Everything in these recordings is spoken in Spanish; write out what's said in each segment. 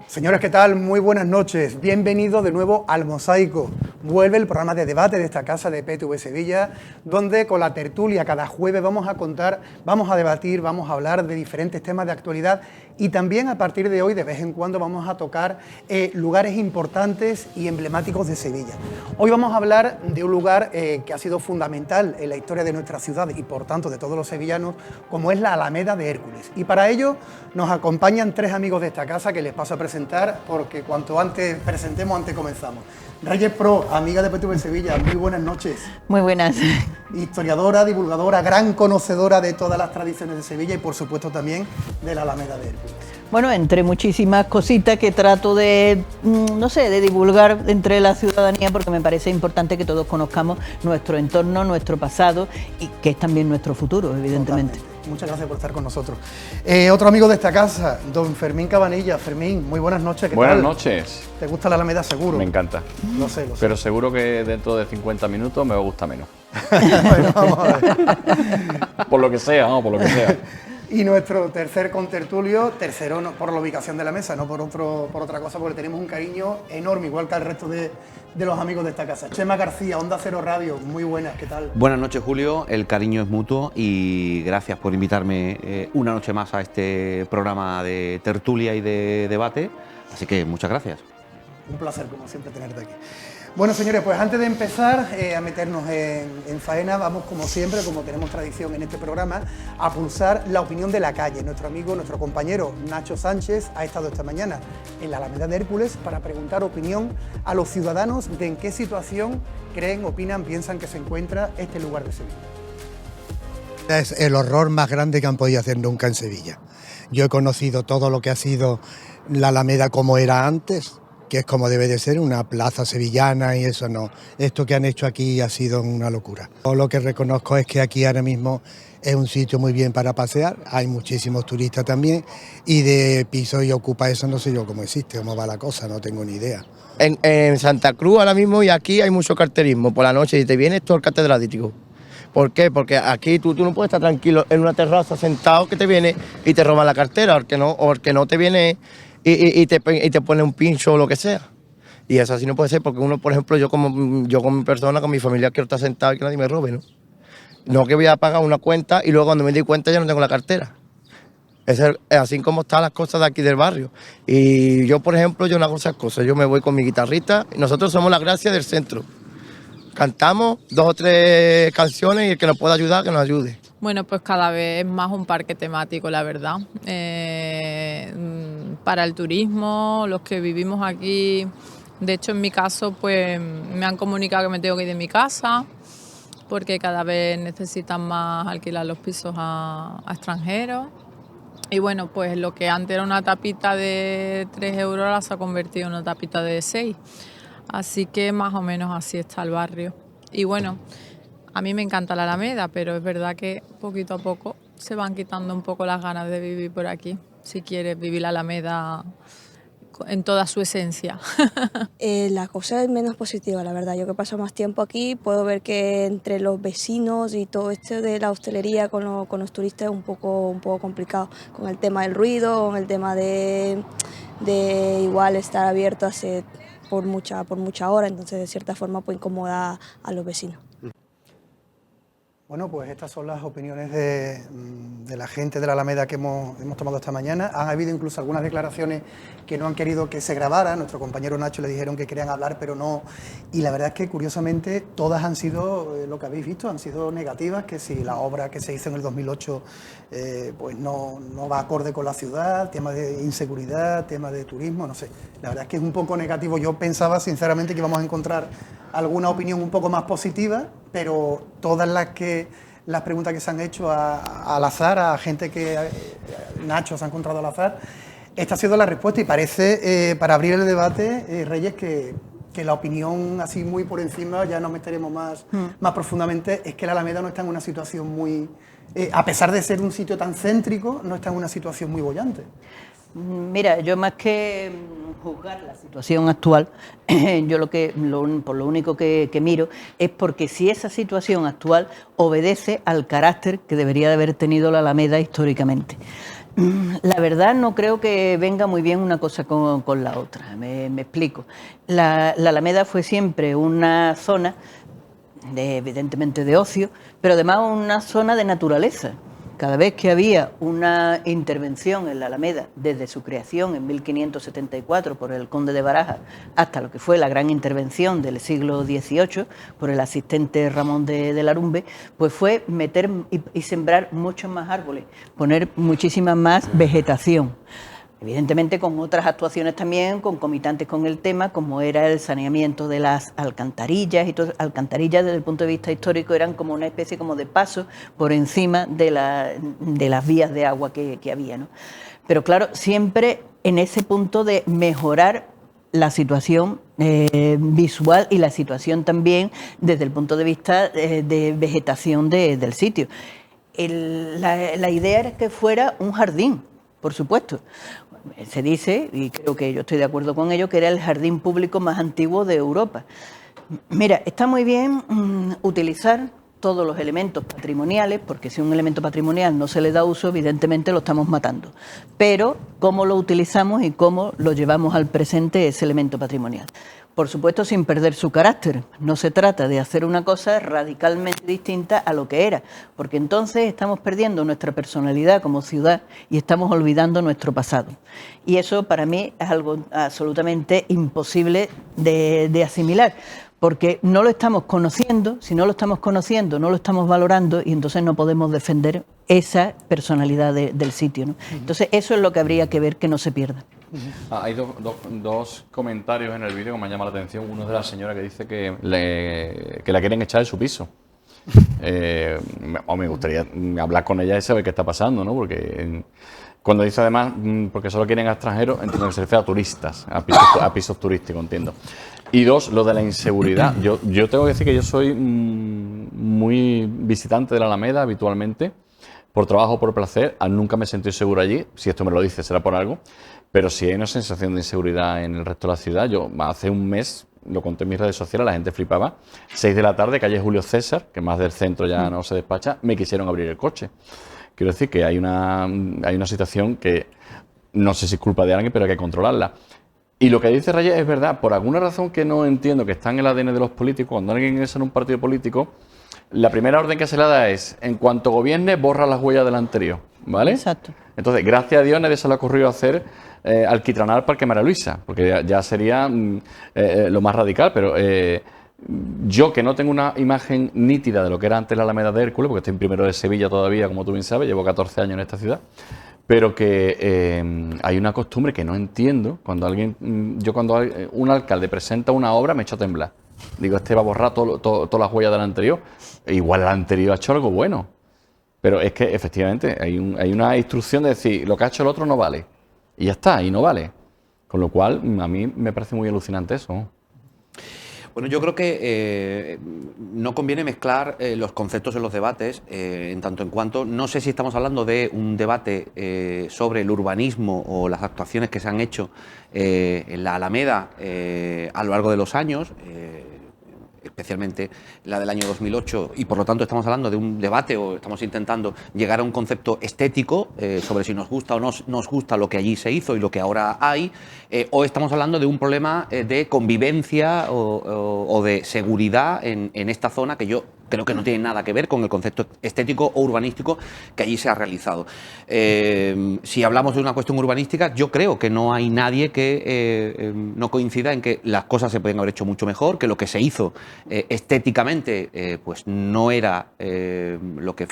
Señores, ¿qué tal? Muy buenas noches. Bienvenidos de nuevo al Mosaico. Vuelve el programa de debate de esta casa de PTV Sevilla, donde con la tertulia cada jueves vamos a debatir, vamos a hablar de diferentes temas de actualidad y también a partir de hoy, de vez en cuando, vamos a tocar lugares importantes y emblemáticos de Sevilla. Hoy vamos a hablar de un lugar que ha sido fundamental en la historia de nuestra ciudad y por tanto de todos los sevillanos, como es la Alameda de Hércules. Y para ello nos acompañan tres amigos de esta casa que les paso a presentar, porque cuanto antes presentemos, antes comenzamos. Reyes Pro, amiga de PTV Sevilla, muy buenas noches. Muy buenas. Historiadora, divulgadora, gran conocedora de todas las tradiciones de Sevilla y por supuesto también de la Alameda de Hércules. Bueno, entre muchísimas cositas que trato de, de divulgar entre la ciudadanía, porque me parece importante que todos conozcamos nuestro entorno, nuestro pasado y que es también nuestro futuro, evidentemente. Totalmente. Muchas gracias por estar con nosotros. Otro amigo de esta casa, don Fermín Cabanilla. Fermín, muy buenas noches. ¿Qué buenas tal? Noches. ¿Te gusta la Alameda seguro? Me encanta. Lo sé. Pero seguro que dentro de 50 minutos me gusta menos. Bueno, vamos a ver. Por lo que sea, no, por lo que sea. Y nuestro tercer contertulio, tercero no, por la ubicación de la mesa, no por otra cosa, porque tenemos un cariño enorme, igual que al resto de los amigos de esta casa. Chema García, Onda Cero Radio, muy buenas, ¿qué tal? Buenas noches, Julio, el cariño es mutuo y gracias por invitarme una noche más a este programa de tertulia y de debate, así que muchas gracias. Un placer, como siempre, tenerte aquí. Bueno, señores, pues antes de empezar a meternos en faena, vamos como siempre, como tenemos tradición en este programa, a pulsar la opinión de la calle. Nuestro amigo, nuestro compañero Nacho Sánchez ha estado esta mañana en la Alameda de Hércules para preguntar opinión a los ciudadanos de en qué situación creen, opinan, piensan que se encuentra este lugar de Sevilla. Es el horror más grande que han podido hacer nunca en Sevilla. Yo he conocido todo lo que ha sido la Alameda como era antes, que es como debe de ser, una plaza sevillana y eso no. Esto que han hecho aquí ha sido una locura. Todo lo que reconozco es que aquí ahora mismo es un sitio muy bien para pasear, hay muchísimos turistas también y de piso y ocupa eso no sé yo cómo existe, cómo va la cosa, no tengo ni idea. En Santa Cruz ahora mismo y aquí hay mucho carterismo por la noche y te vienes todo el catedrático. ¿Por qué? Porque aquí tú no puedes estar tranquilo en una terraza sentado que te viene y te roban la cartera, o el que no te viene y te pone un pincho o lo que sea. Y eso así no puede ser, porque uno, por ejemplo, yo como mi persona, con mi familia, quiero estar sentado y que nadie me robe, ¿no? No que voy a pagar una cuenta y luego cuando me di cuenta ya no tengo la cartera. Es así como están las cosas de aquí del barrio. Y yo, por ejemplo, yo no hago esas cosas. Yo me voy con mi guitarrita y nosotros somos la gracia del centro. Cantamos 2 o 3 canciones y el que nos pueda ayudar, que nos ayude. Bueno, pues cada vez más un parque temático, la verdad. Para el turismo, los que vivimos aquí, de hecho en mi caso, pues me han comunicado que me tengo que ir de mi casa, porque cada vez necesitan más alquilar los pisos a extranjeros. Y bueno, pues lo que antes era una tapita de 3 euros, ahora se ha convertido en una tapita de 6. Así que más o menos así está el barrio. Y bueno, a mí me encanta la Alameda, pero es verdad que poquito a poco se van quitando un poco las ganas de vivir por aquí, si quieres vivir la Alameda en toda su esencia. La cosa es menos positiva, la verdad. Yo que paso más tiempo aquí, puedo ver que entre los vecinos y todo esto de la hostelería con los turistas es un poco complicado, con el tema del ruido, con el tema de igual estar abierto por mucha hora, entonces de cierta forma pues incomoda a los vecinos. Bueno, pues estas son las opiniones de la gente de la Alameda que hemos tomado esta mañana. Han habido incluso algunas declaraciones que no han querido que se grabara. Nuestro compañero Nacho le dijeron que querían hablar, pero no. Y la verdad es que, curiosamente, todas han sido, lo que habéis visto, han sido negativas, que si la obra que se hizo en el 2008 pues no va acorde con la ciudad, tema de inseguridad, tema de turismo, no sé. La verdad es que es un poco negativo. Yo pensaba, sinceramente, que íbamos a encontrar alguna opinión un poco más positiva, pero todas las preguntas que se han hecho al azar, a gente que Nacho se ha encontrado al azar, esta ha sido la respuesta y parece, para abrir el debate, Reyes, que que la opinión así muy por encima, ya nos meteremos más profundamente, es que la Alameda no está en una situación muy... a pesar de ser un sitio tan céntrico, no está en una situación muy bollante. Mira, yo más que juzgar la situación actual, yo lo único que miro es porque si esa situación actual obedece al carácter que debería de haber tenido la Alameda históricamente. La verdad no creo que venga muy bien una cosa con la otra, me explico. La Alameda fue siempre una zona, evidentemente de ocio, pero además una zona de naturaleza. Cada vez que había una intervención en la Alameda, desde su creación en 1574 por el conde de Barajas hasta lo que fue la gran intervención del siglo XVIII por el asistente Ramón de Larumbe, pues fue meter y sembrar muchos más árboles, poner muchísima más vegetación. Evidentemente con otras actuaciones también concomitantes con el tema, como era el saneamiento de las alcantarillas, y todo. Alcantarillas desde el punto de vista histórico eran como una especie como de paso por encima de las vías de agua que había, ¿no? Pero claro, siempre en ese punto de mejorar la situación visual y la situación también desde el punto de vista de vegetación del sitio. La idea era que fuera un jardín, por supuesto. Se dice, y creo que yo estoy de acuerdo con ello, que era el jardín público más antiguo de Europa. Mira, está muy bien utilizar todos los elementos patrimoniales, porque si un elemento patrimonial no se le da uso, evidentemente lo estamos matando. Pero cómo lo utilizamos y cómo lo llevamos al presente ese elemento patrimonial. Por supuesto, sin perder su carácter. No se trata de hacer una cosa radicalmente distinta a lo que era, porque entonces estamos perdiendo nuestra personalidad como ciudad y estamos olvidando nuestro pasado. Y eso para mí es algo absolutamente imposible de asimilar, porque no lo estamos conociendo, si no lo estamos conociendo, no lo estamos valorando y entonces no podemos defender esa personalidad del sitio, ¿no? Entonces eso es lo que habría que ver que no se pierda. Hay dos comentarios en el vídeo que me han llamado la atención. Uno es de la señora que dice que la quieren echar de su piso. Me gustaría hablar con ella y saber qué está pasando, ¿no? Porque cuando dice además, porque solo quieren a extranjeros, entiendo que se refiere a turistas, a pisos turísticos, entiendo. Y dos, lo de la inseguridad. Yo tengo que decir que yo soy muy visitante de la Alameda habitualmente, por trabajo o por placer. Nunca me he sentido seguro allí. Si esto me lo dice, será por algo. Pero si hay una sensación de inseguridad en el resto de la ciudad. Yo hace un mes, lo conté en mis redes sociales, la gente flipaba. 6 de la tarde, calle Julio César, que más del centro ya no se despacha, me quisieron abrir el coche. Quiero decir que hay una situación que no sé si es culpa de alguien, pero hay que controlarla. Y lo que dice Reyes es verdad. Por alguna razón que no entiendo, que está en el ADN de los políticos, cuando alguien ingresa en un partido político, la primera orden que se le da es, en cuanto gobierne, borra las huellas del anterior, ¿vale? Exacto. Entonces, gracias a Dios, nadie se le ha ocurrido hacer alquitranar al Parque María Luisa, porque ya sería lo más radical, pero yo, que no tengo una imagen nítida de lo que era antes la Alameda de Hércules, porque estoy en primero de Sevilla todavía, como tú bien sabes, llevo 14 años en esta ciudad, pero que hay una costumbre que no entiendo. Cuando un alcalde presenta una obra, me echo a temblar. Digo, este va a borrar todas las huellas del anterior. Igual el anterior ha hecho algo bueno. Pero es que efectivamente hay una instrucción de decir, lo que ha hecho el otro no vale. Y ya está, y no vale. Con lo cual, a mí me parece muy alucinante eso. Bueno, yo creo que no conviene mezclar los conceptos en los debates, en tanto en cuanto, no sé si estamos hablando de un debate sobre el urbanismo o las actuaciones que se han hecho en la Alameda a lo largo de los años, especialmente la del año 2008, y por lo tanto estamos hablando de un debate o estamos intentando llegar a un concepto estético sobre si nos gusta o no nos gusta lo que allí se hizo y lo que ahora hay, o estamos hablando de un problema de convivencia o de seguridad en esta zona, que yo creo que no tiene nada que ver con el concepto estético o urbanístico que allí se ha realizado. Si hablamos de una cuestión urbanística, yo creo que no hay nadie que no coincida en que las cosas se pueden haber hecho mucho mejor, que lo que se hizo estéticamente pues no era lo que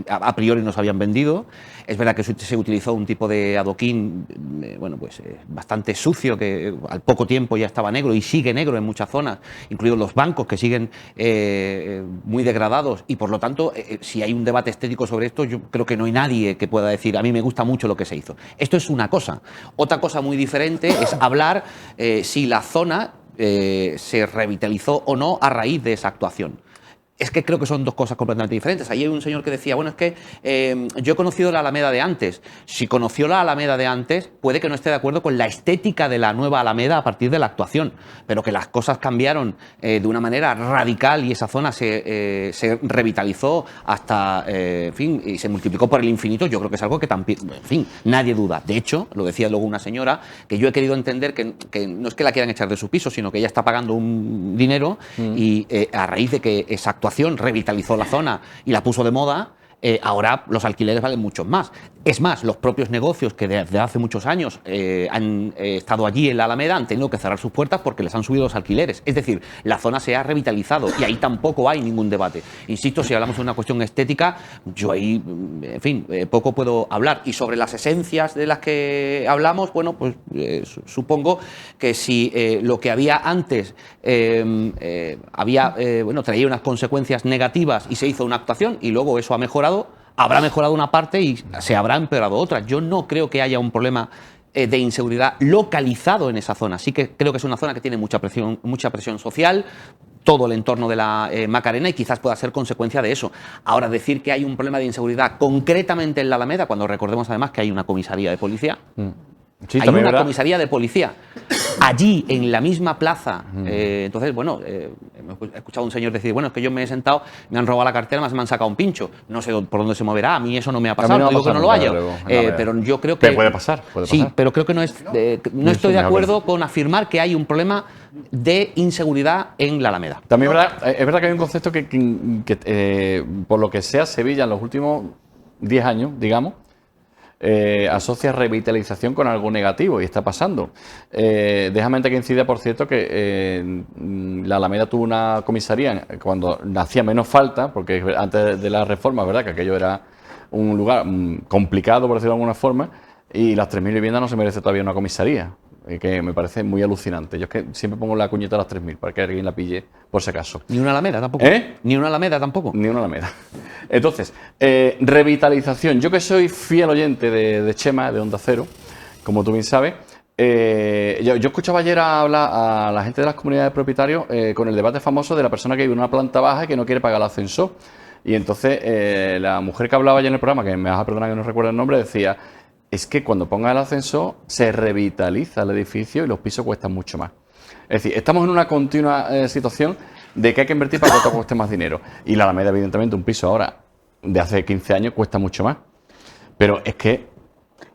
a priori nos habían vendido. Es verdad que se utilizó un tipo de adoquín bueno, pues bastante sucio, que al poco tiempo ya estaba negro y sigue negro en muchas zonas, incluidos los bancos, que siguen muy degradados, y por lo tanto, si hay un debate estético sobre esto, yo creo que no hay nadie que pueda decir, a mí me gusta mucho lo que se hizo. Esto es una cosa. Otra cosa muy diferente es hablar si la zona se revitalizó o no a raíz de esa actuación. Es que creo que son dos cosas completamente diferentes. Ahí hay un señor que decía, bueno, es que yo he conocido la Alameda de antes. Si conoció la Alameda de antes, puede que no esté de acuerdo con la estética de la nueva Alameda a partir de la actuación, pero que las cosas cambiaron de una manera radical y esa zona se revitalizó hasta, en fin, y se multiplicó por el infinito, yo creo que es algo que también, en fin, nadie duda. De hecho, lo decía luego una señora, que yo he querido entender que no es que la quieran echar de su piso, sino que ella está pagando un dinero y a raíz de que esa actuación revitalizó la zona y la puso de moda, ahora los alquileres valen mucho más. Es más, los propios negocios que desde hace muchos años han estado allí en la Alameda han tenido que cerrar sus puertas porque les han subido los alquileres. Es decir, la zona se ha revitalizado y ahí tampoco hay ningún debate. Insisto, si hablamos de una cuestión estética, yo ahí, en fin, poco puedo hablar. Y sobre las esencias de las que hablamos, bueno, pues supongo que si lo que había antes traía unas consecuencias negativas y se hizo una actuación y luego eso ha mejorado, habrá mejorado una parte y se habrá empeorado otra. Yo no creo que haya un problema de inseguridad localizado en esa zona. Sí que creo que es una zona que tiene mucha presión social, todo el entorno de la Macarena, y quizás pueda ser consecuencia de eso. Ahora, decir que hay un problema de inseguridad concretamente en la Alameda, cuando recordemos además que hay una comisaría de policía. Sí, hay una comisaría de policía allí en la misma plaza. Entonces, bueno, he escuchado a un señor decir, bueno, es que yo me he sentado, me han robado la cartera, más me han sacado un pincho. No sé por dónde se moverá, a mí eso no me ha pasado, no digo que no lo haya. Pero yo creo que... Puede pasar. Sí, pero creo que no estoy de acuerdo con afirmar que hay un problema de inseguridad en la Alameda. También es verdad que hay un concepto que por lo que sea, Sevilla en los últimos 10 años, digamos, asocia revitalización con algo negativo y está pasando. Déjame que incida, por cierto, que la Alameda tuvo una comisaría cuando hacía menos falta, porque antes de la reforma, ¿verdad?, que aquello era un lugar complicado, por decirlo de alguna forma, y las 3.000 viviendas no se merece todavía una comisaría, que me parece muy alucinante. Yo es que siempre pongo la cuñeta a las 3.000 para que alguien la pille por si acaso. Ni una Alameda tampoco. Ni una Alameda tampoco. Ni una Alameda. Entonces, revitalización. Yo que soy fiel oyente de Chema, de Onda Cero, como tú bien sabes, yo escuchaba ayer hablar a la gente de las comunidades de propietarios con el debate famoso de la persona que vive en una planta baja y que no quiere pagar el ascensor. Y entonces la mujer que hablaba ayer en el programa, que me vas a perdonar que no recuerdo el nombre, decía: es que cuando ponga el ascensor se revitaliza el edificio y los pisos cuestan mucho más. Es decir, estamos en una continua situación de que hay que invertir para que todo cueste más dinero. Y la Alameda, evidentemente, un piso ahora de hace 15 años cuesta mucho más. Pero es que...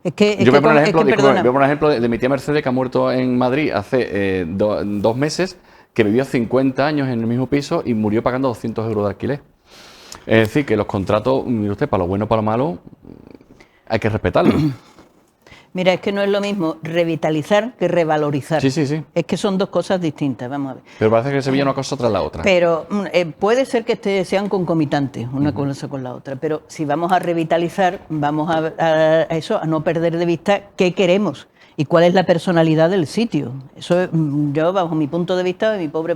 Yo voy a poner un ejemplo de mi tía Mercedes, que ha muerto en Madrid hace 2 meses, que vivió 50 años en el mismo piso y murió pagando 200 euros de alquiler. Es decir, que los contratos, mire usted, para lo bueno o para lo malo, hay que respetarlos. Mira, es que no es lo mismo revitalizar que revalorizar. Sí, sí, sí. Es que son dos cosas distintas, vamos a ver. Pero parece que Sevilla una cosa tras la otra. Pero puede ser que sean concomitantes una cosa con la otra, pero si vamos a revitalizar, vamos a no perder de vista qué queremos y cuál es la personalidad del sitio. Eso, yo, bajo mi punto de vista, mi pobre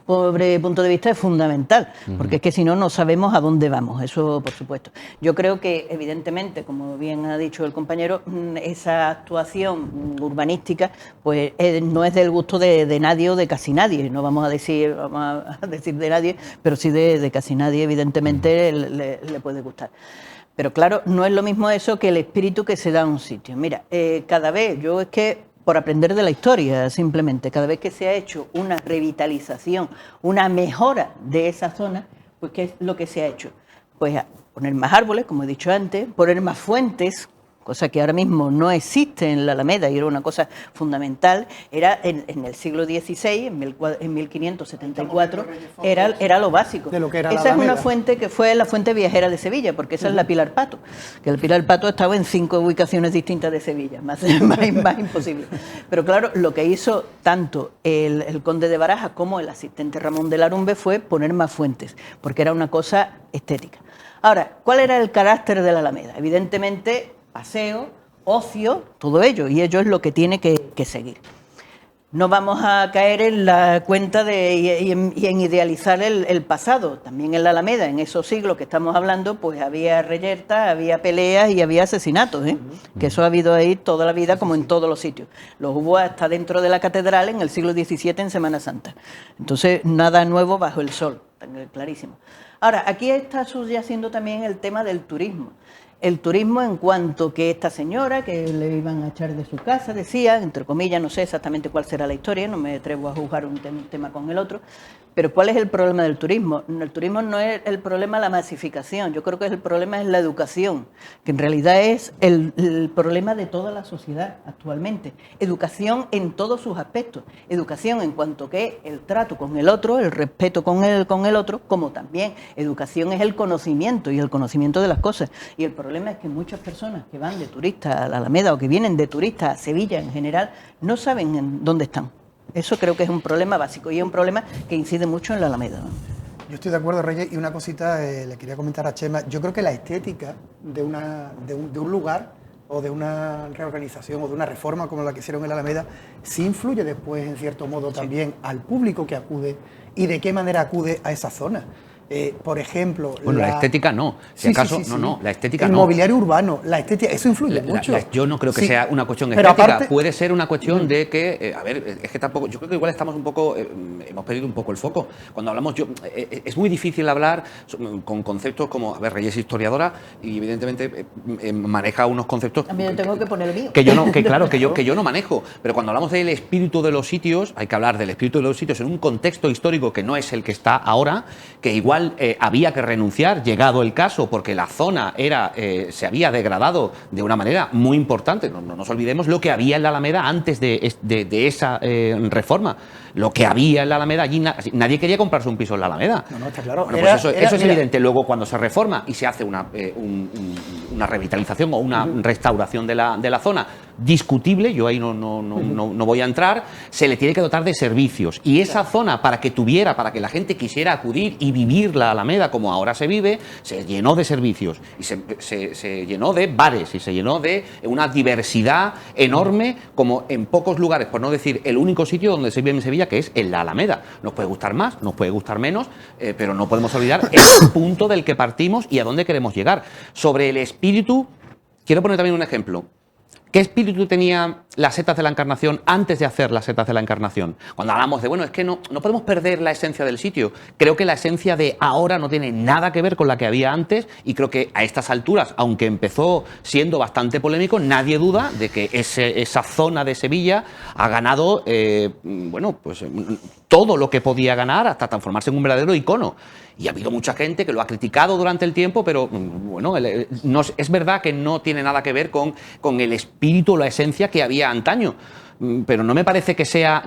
punto de vista, es fundamental, porque es que si no, no sabemos a dónde vamos, eso por supuesto. Yo creo que, evidentemente, como bien ha dicho el compañero, esa actuación urbanística pues no es del gusto de nadie o de casi nadie, no vamos a decir de nadie, pero sí de casi nadie, evidentemente, le puede gustar. Pero claro, no es lo mismo eso que el espíritu que se da en un sitio. Mira, cada vez, yo es que, por aprender de la historia, simplemente, cada vez que se ha hecho una revitalización, una mejora de esa zona, pues ¿qué es lo que se ha hecho? Pues poner más árboles, como he dicho antes, poner más fuentes, cosa que ahora mismo no existe en la Alameda y era una cosa fundamental. Era en el siglo XVI, en 1574, era lo básico. De lo que era esa es una fuente que fue la fuente viajera de Sevilla, porque esa es la Pilar Pato, que el Pilar Pato estaba en 5 ubicaciones distintas de Sevilla, más imposible. Pero claro, lo que hizo tanto el conde de Barajas como el asistente Ramón de Larumbe fue poner más fuentes, porque era una cosa estética. Ahora, ¿cuál era el carácter de la Alameda? Evidentemente, paseo, ocio, todo ello, y ello es lo que tiene que seguir. No vamos a caer en la cuenta y en idealizar el pasado. También en la Alameda, en esos siglos que estamos hablando, pues había reyertas, había peleas y había asesinatos, ¿eh? Que eso ha habido ahí toda la vida, como en todos los sitios. Los hubo hasta dentro de la catedral en el siglo XVII, en Semana Santa. Entonces, nada nuevo bajo el sol, clarísimo. Ahora, aquí está subyaciendo también el tema del turismo. El turismo en cuanto que esta señora, que le iban a echar de su casa, decía, entre comillas, no sé exactamente cuál será la historia, no me atrevo a juzgar un tema con el otro, pero ¿cuál es el problema del turismo? El turismo no es el problema la masificación, yo creo que el problema es la educación, que en realidad es el problema de toda la sociedad actualmente. Educación en todos sus aspectos, educación en cuanto que el trato con el otro, el respeto con el otro, como también educación es el conocimiento y el conocimiento de las cosas. Y el problema es que muchas personas que van de turistas a la Alameda o que vienen de turistas a Sevilla en general no saben en dónde están. Eso creo que es un problema básico y es un problema que incide mucho en la Alameda, ¿no? Yo estoy de acuerdo, Reyes, y una cosita le quería comentar a Chema. Yo creo que la estética de un lugar o de una reorganización o de una reforma como la que hicieron en la Alameda sí influye después, en cierto modo, también al público que acude y de qué manera acude a esa zona. Por ejemplo... Bueno, la estética no. Si acaso, no, la estética no. El mobiliario urbano, la estética, eso influye mucho. Yo no creo que sea una cuestión Pero estética. aparte, puede ser una cuestión de que, a ver, es que tampoco, yo creo que igual estamos un poco, hemos perdido un poco el foco. Cuando hablamos, es muy difícil hablar con conceptos como, a ver, Reyes es historiadora y evidentemente maneja unos conceptos... También tengo que poner el mío. Que yo no, que yo no manejo. Pero cuando hablamos del espíritu de los sitios, hay que hablar del espíritu de los sitios en un contexto histórico que no es el que está ahora, que igual había que renunciar, llegado el caso, porque la zona se había degradado de una manera muy importante. No nos olvidemos lo que había en la Alameda antes de esa reforma. Lo que había en la Alameda, allí nadie quería comprarse un piso en la Alameda. No, está claro. Bueno, pues eso es evidente. Luego, cuando se reforma y se hace una revitalización o una restauración de la zona, discutible, yo ahí no voy a entrar, se le tiene que dotar de servicios. Y esa zona, para que la gente quisiera acudir y vivir la Alameda como ahora se vive, se llenó de servicios. Y se llenó de bares y se llenó de una diversidad enorme, como en pocos lugares, por no decir el único sitio donde se vive en Sevilla, que es en la Alameda. Nos puede gustar más, nos puede gustar menos, pero no podemos olvidar el punto del que partimos y a dónde queremos llegar. Sobre el espíritu, quiero poner también un ejemplo. ¿Qué espíritu tenía las setas de la Encarnación antes de hacer las setas de la Encarnación? Cuando hablamos de, bueno, es que no podemos perder la esencia del sitio. Creo que la esencia de ahora no tiene nada que ver con la que había antes y creo que a estas alturas, aunque empezó siendo bastante polémico, nadie duda de que esa zona de Sevilla ha ganado, todo lo que podía ganar hasta transformarse en un verdadero icono. Y ha habido mucha gente que lo ha criticado durante el tiempo, pero bueno, es verdad que no tiene nada que ver con el espíritu o la esencia que había antaño. Pero no me parece que sea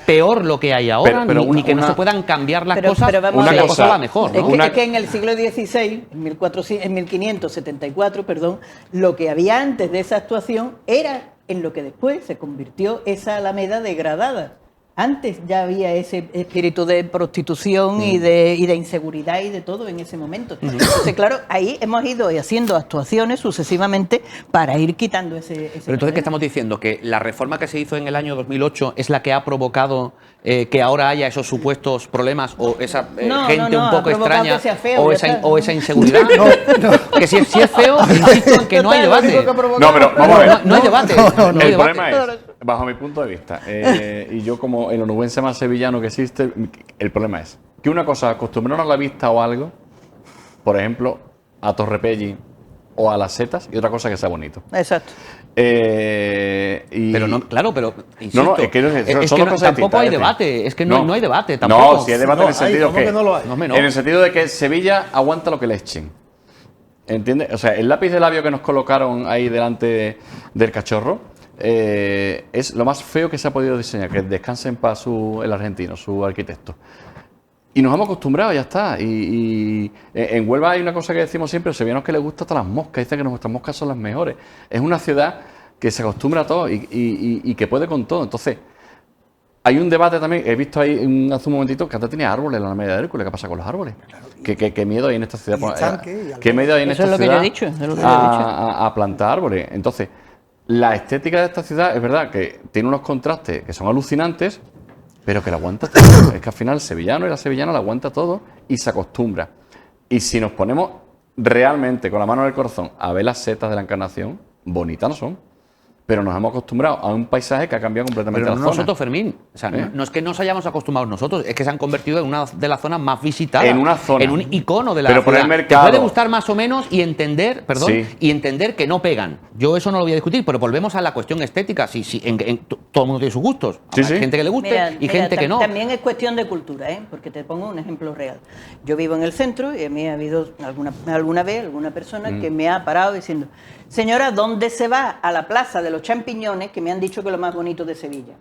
peor lo que hay ahora, ni que no se puedan cambiar las cosas, pero vamos una a ver, cosa va mejor, ¿no? Es que en el siglo XVI, en 1574, lo que había antes de esa actuación era en lo que después se convirtió esa Alameda degradada. Antes ya había ese espíritu de prostitución y de inseguridad y de todo en ese momento. Entonces, claro, ahí hemos ido haciendo actuaciones sucesivamente para ir quitando ese Pero entonces, problema. ¿qué estamos diciendo? ¿Que la reforma que se hizo en el año 2008 es la que ha provocado que ahora haya esos supuestos problemas o esa gente un poco extraña o esa inseguridad? Que si es feo, insisto en que no hay debate. No, pero vamos a ver. No hay debate. El problema es, bajo mi punto de vista, y yo como el onubense más sevillano que existe, el problema es que una cosa, acostumbrarnos a la vista o algo, por ejemplo, a Torrepelli o a las setas, y otra cosa que sea bonito. Exacto. Pero no, claro, pero insisto, no, es que son cosas tampoco hay distintas, debate, es que no hay debate tampoco. No, si hay debate en el sentido que no lo hay. en el sentido de que Sevilla aguanta lo que le echen. ¿Entiendes? O sea, el lápiz de labio que nos colocaron ahí delante del cachorro es lo más feo que se ha podido diseñar, que descanse en paz el argentino, su arquitecto. Y nos hemos acostumbrado, ya está. Y en Huelva hay una cosa que decimos siempre, los sevillanos que les gusta hasta las moscas, dicen que nuestras moscas son las mejores. Es una ciudad que se acostumbra a todo y que puede con todo. Entonces, hay un debate también, he visto ahí hace un momentito que antes tenía árboles en la Alameda de Hércules. ¿Qué pasa con los árboles? ¿Qué miedo hay en esta ciudad? ¿Qué miedo hay en esta ciudad Eso es lo que yo he dicho. a plantar árboles? Entonces, la estética de esta ciudad es verdad que tiene unos contrastes que son alucinantes, pero que la aguanta todo. Es que al final el sevillano y la sevillana la aguanta todo y se acostumbra. Y si nos ponemos realmente con la mano en el corazón a ver las setas de la Encarnación, bonitas no son. Pero nos hemos acostumbrado a un paisaje que ha cambiado completamente Pero la no zona. nosotros, Fermín. O sea, no es que nos hayamos acostumbrado nosotros, es que se han convertido en una de las zonas más visitadas. En una zona. En un icono de la Pero por ciudad. el mercado. Te puede gustar más o menos y entender, Sí. y entender que no pegan. Yo eso no lo voy a discutir, pero volvemos a la cuestión estética. Todo el mundo tiene sus gustos. Sí, Hay sí. gente que le guste Mira, y gente que no. También es cuestión de cultura, ¿eh? Porque te pongo un ejemplo real. Yo vivo en el centro y a mí ha habido alguna vez alguna persona que me ha parado diciendo: señora, ¿dónde se va? A la Plaza de los Champiñones, que me han dicho que es lo más bonito de Sevilla.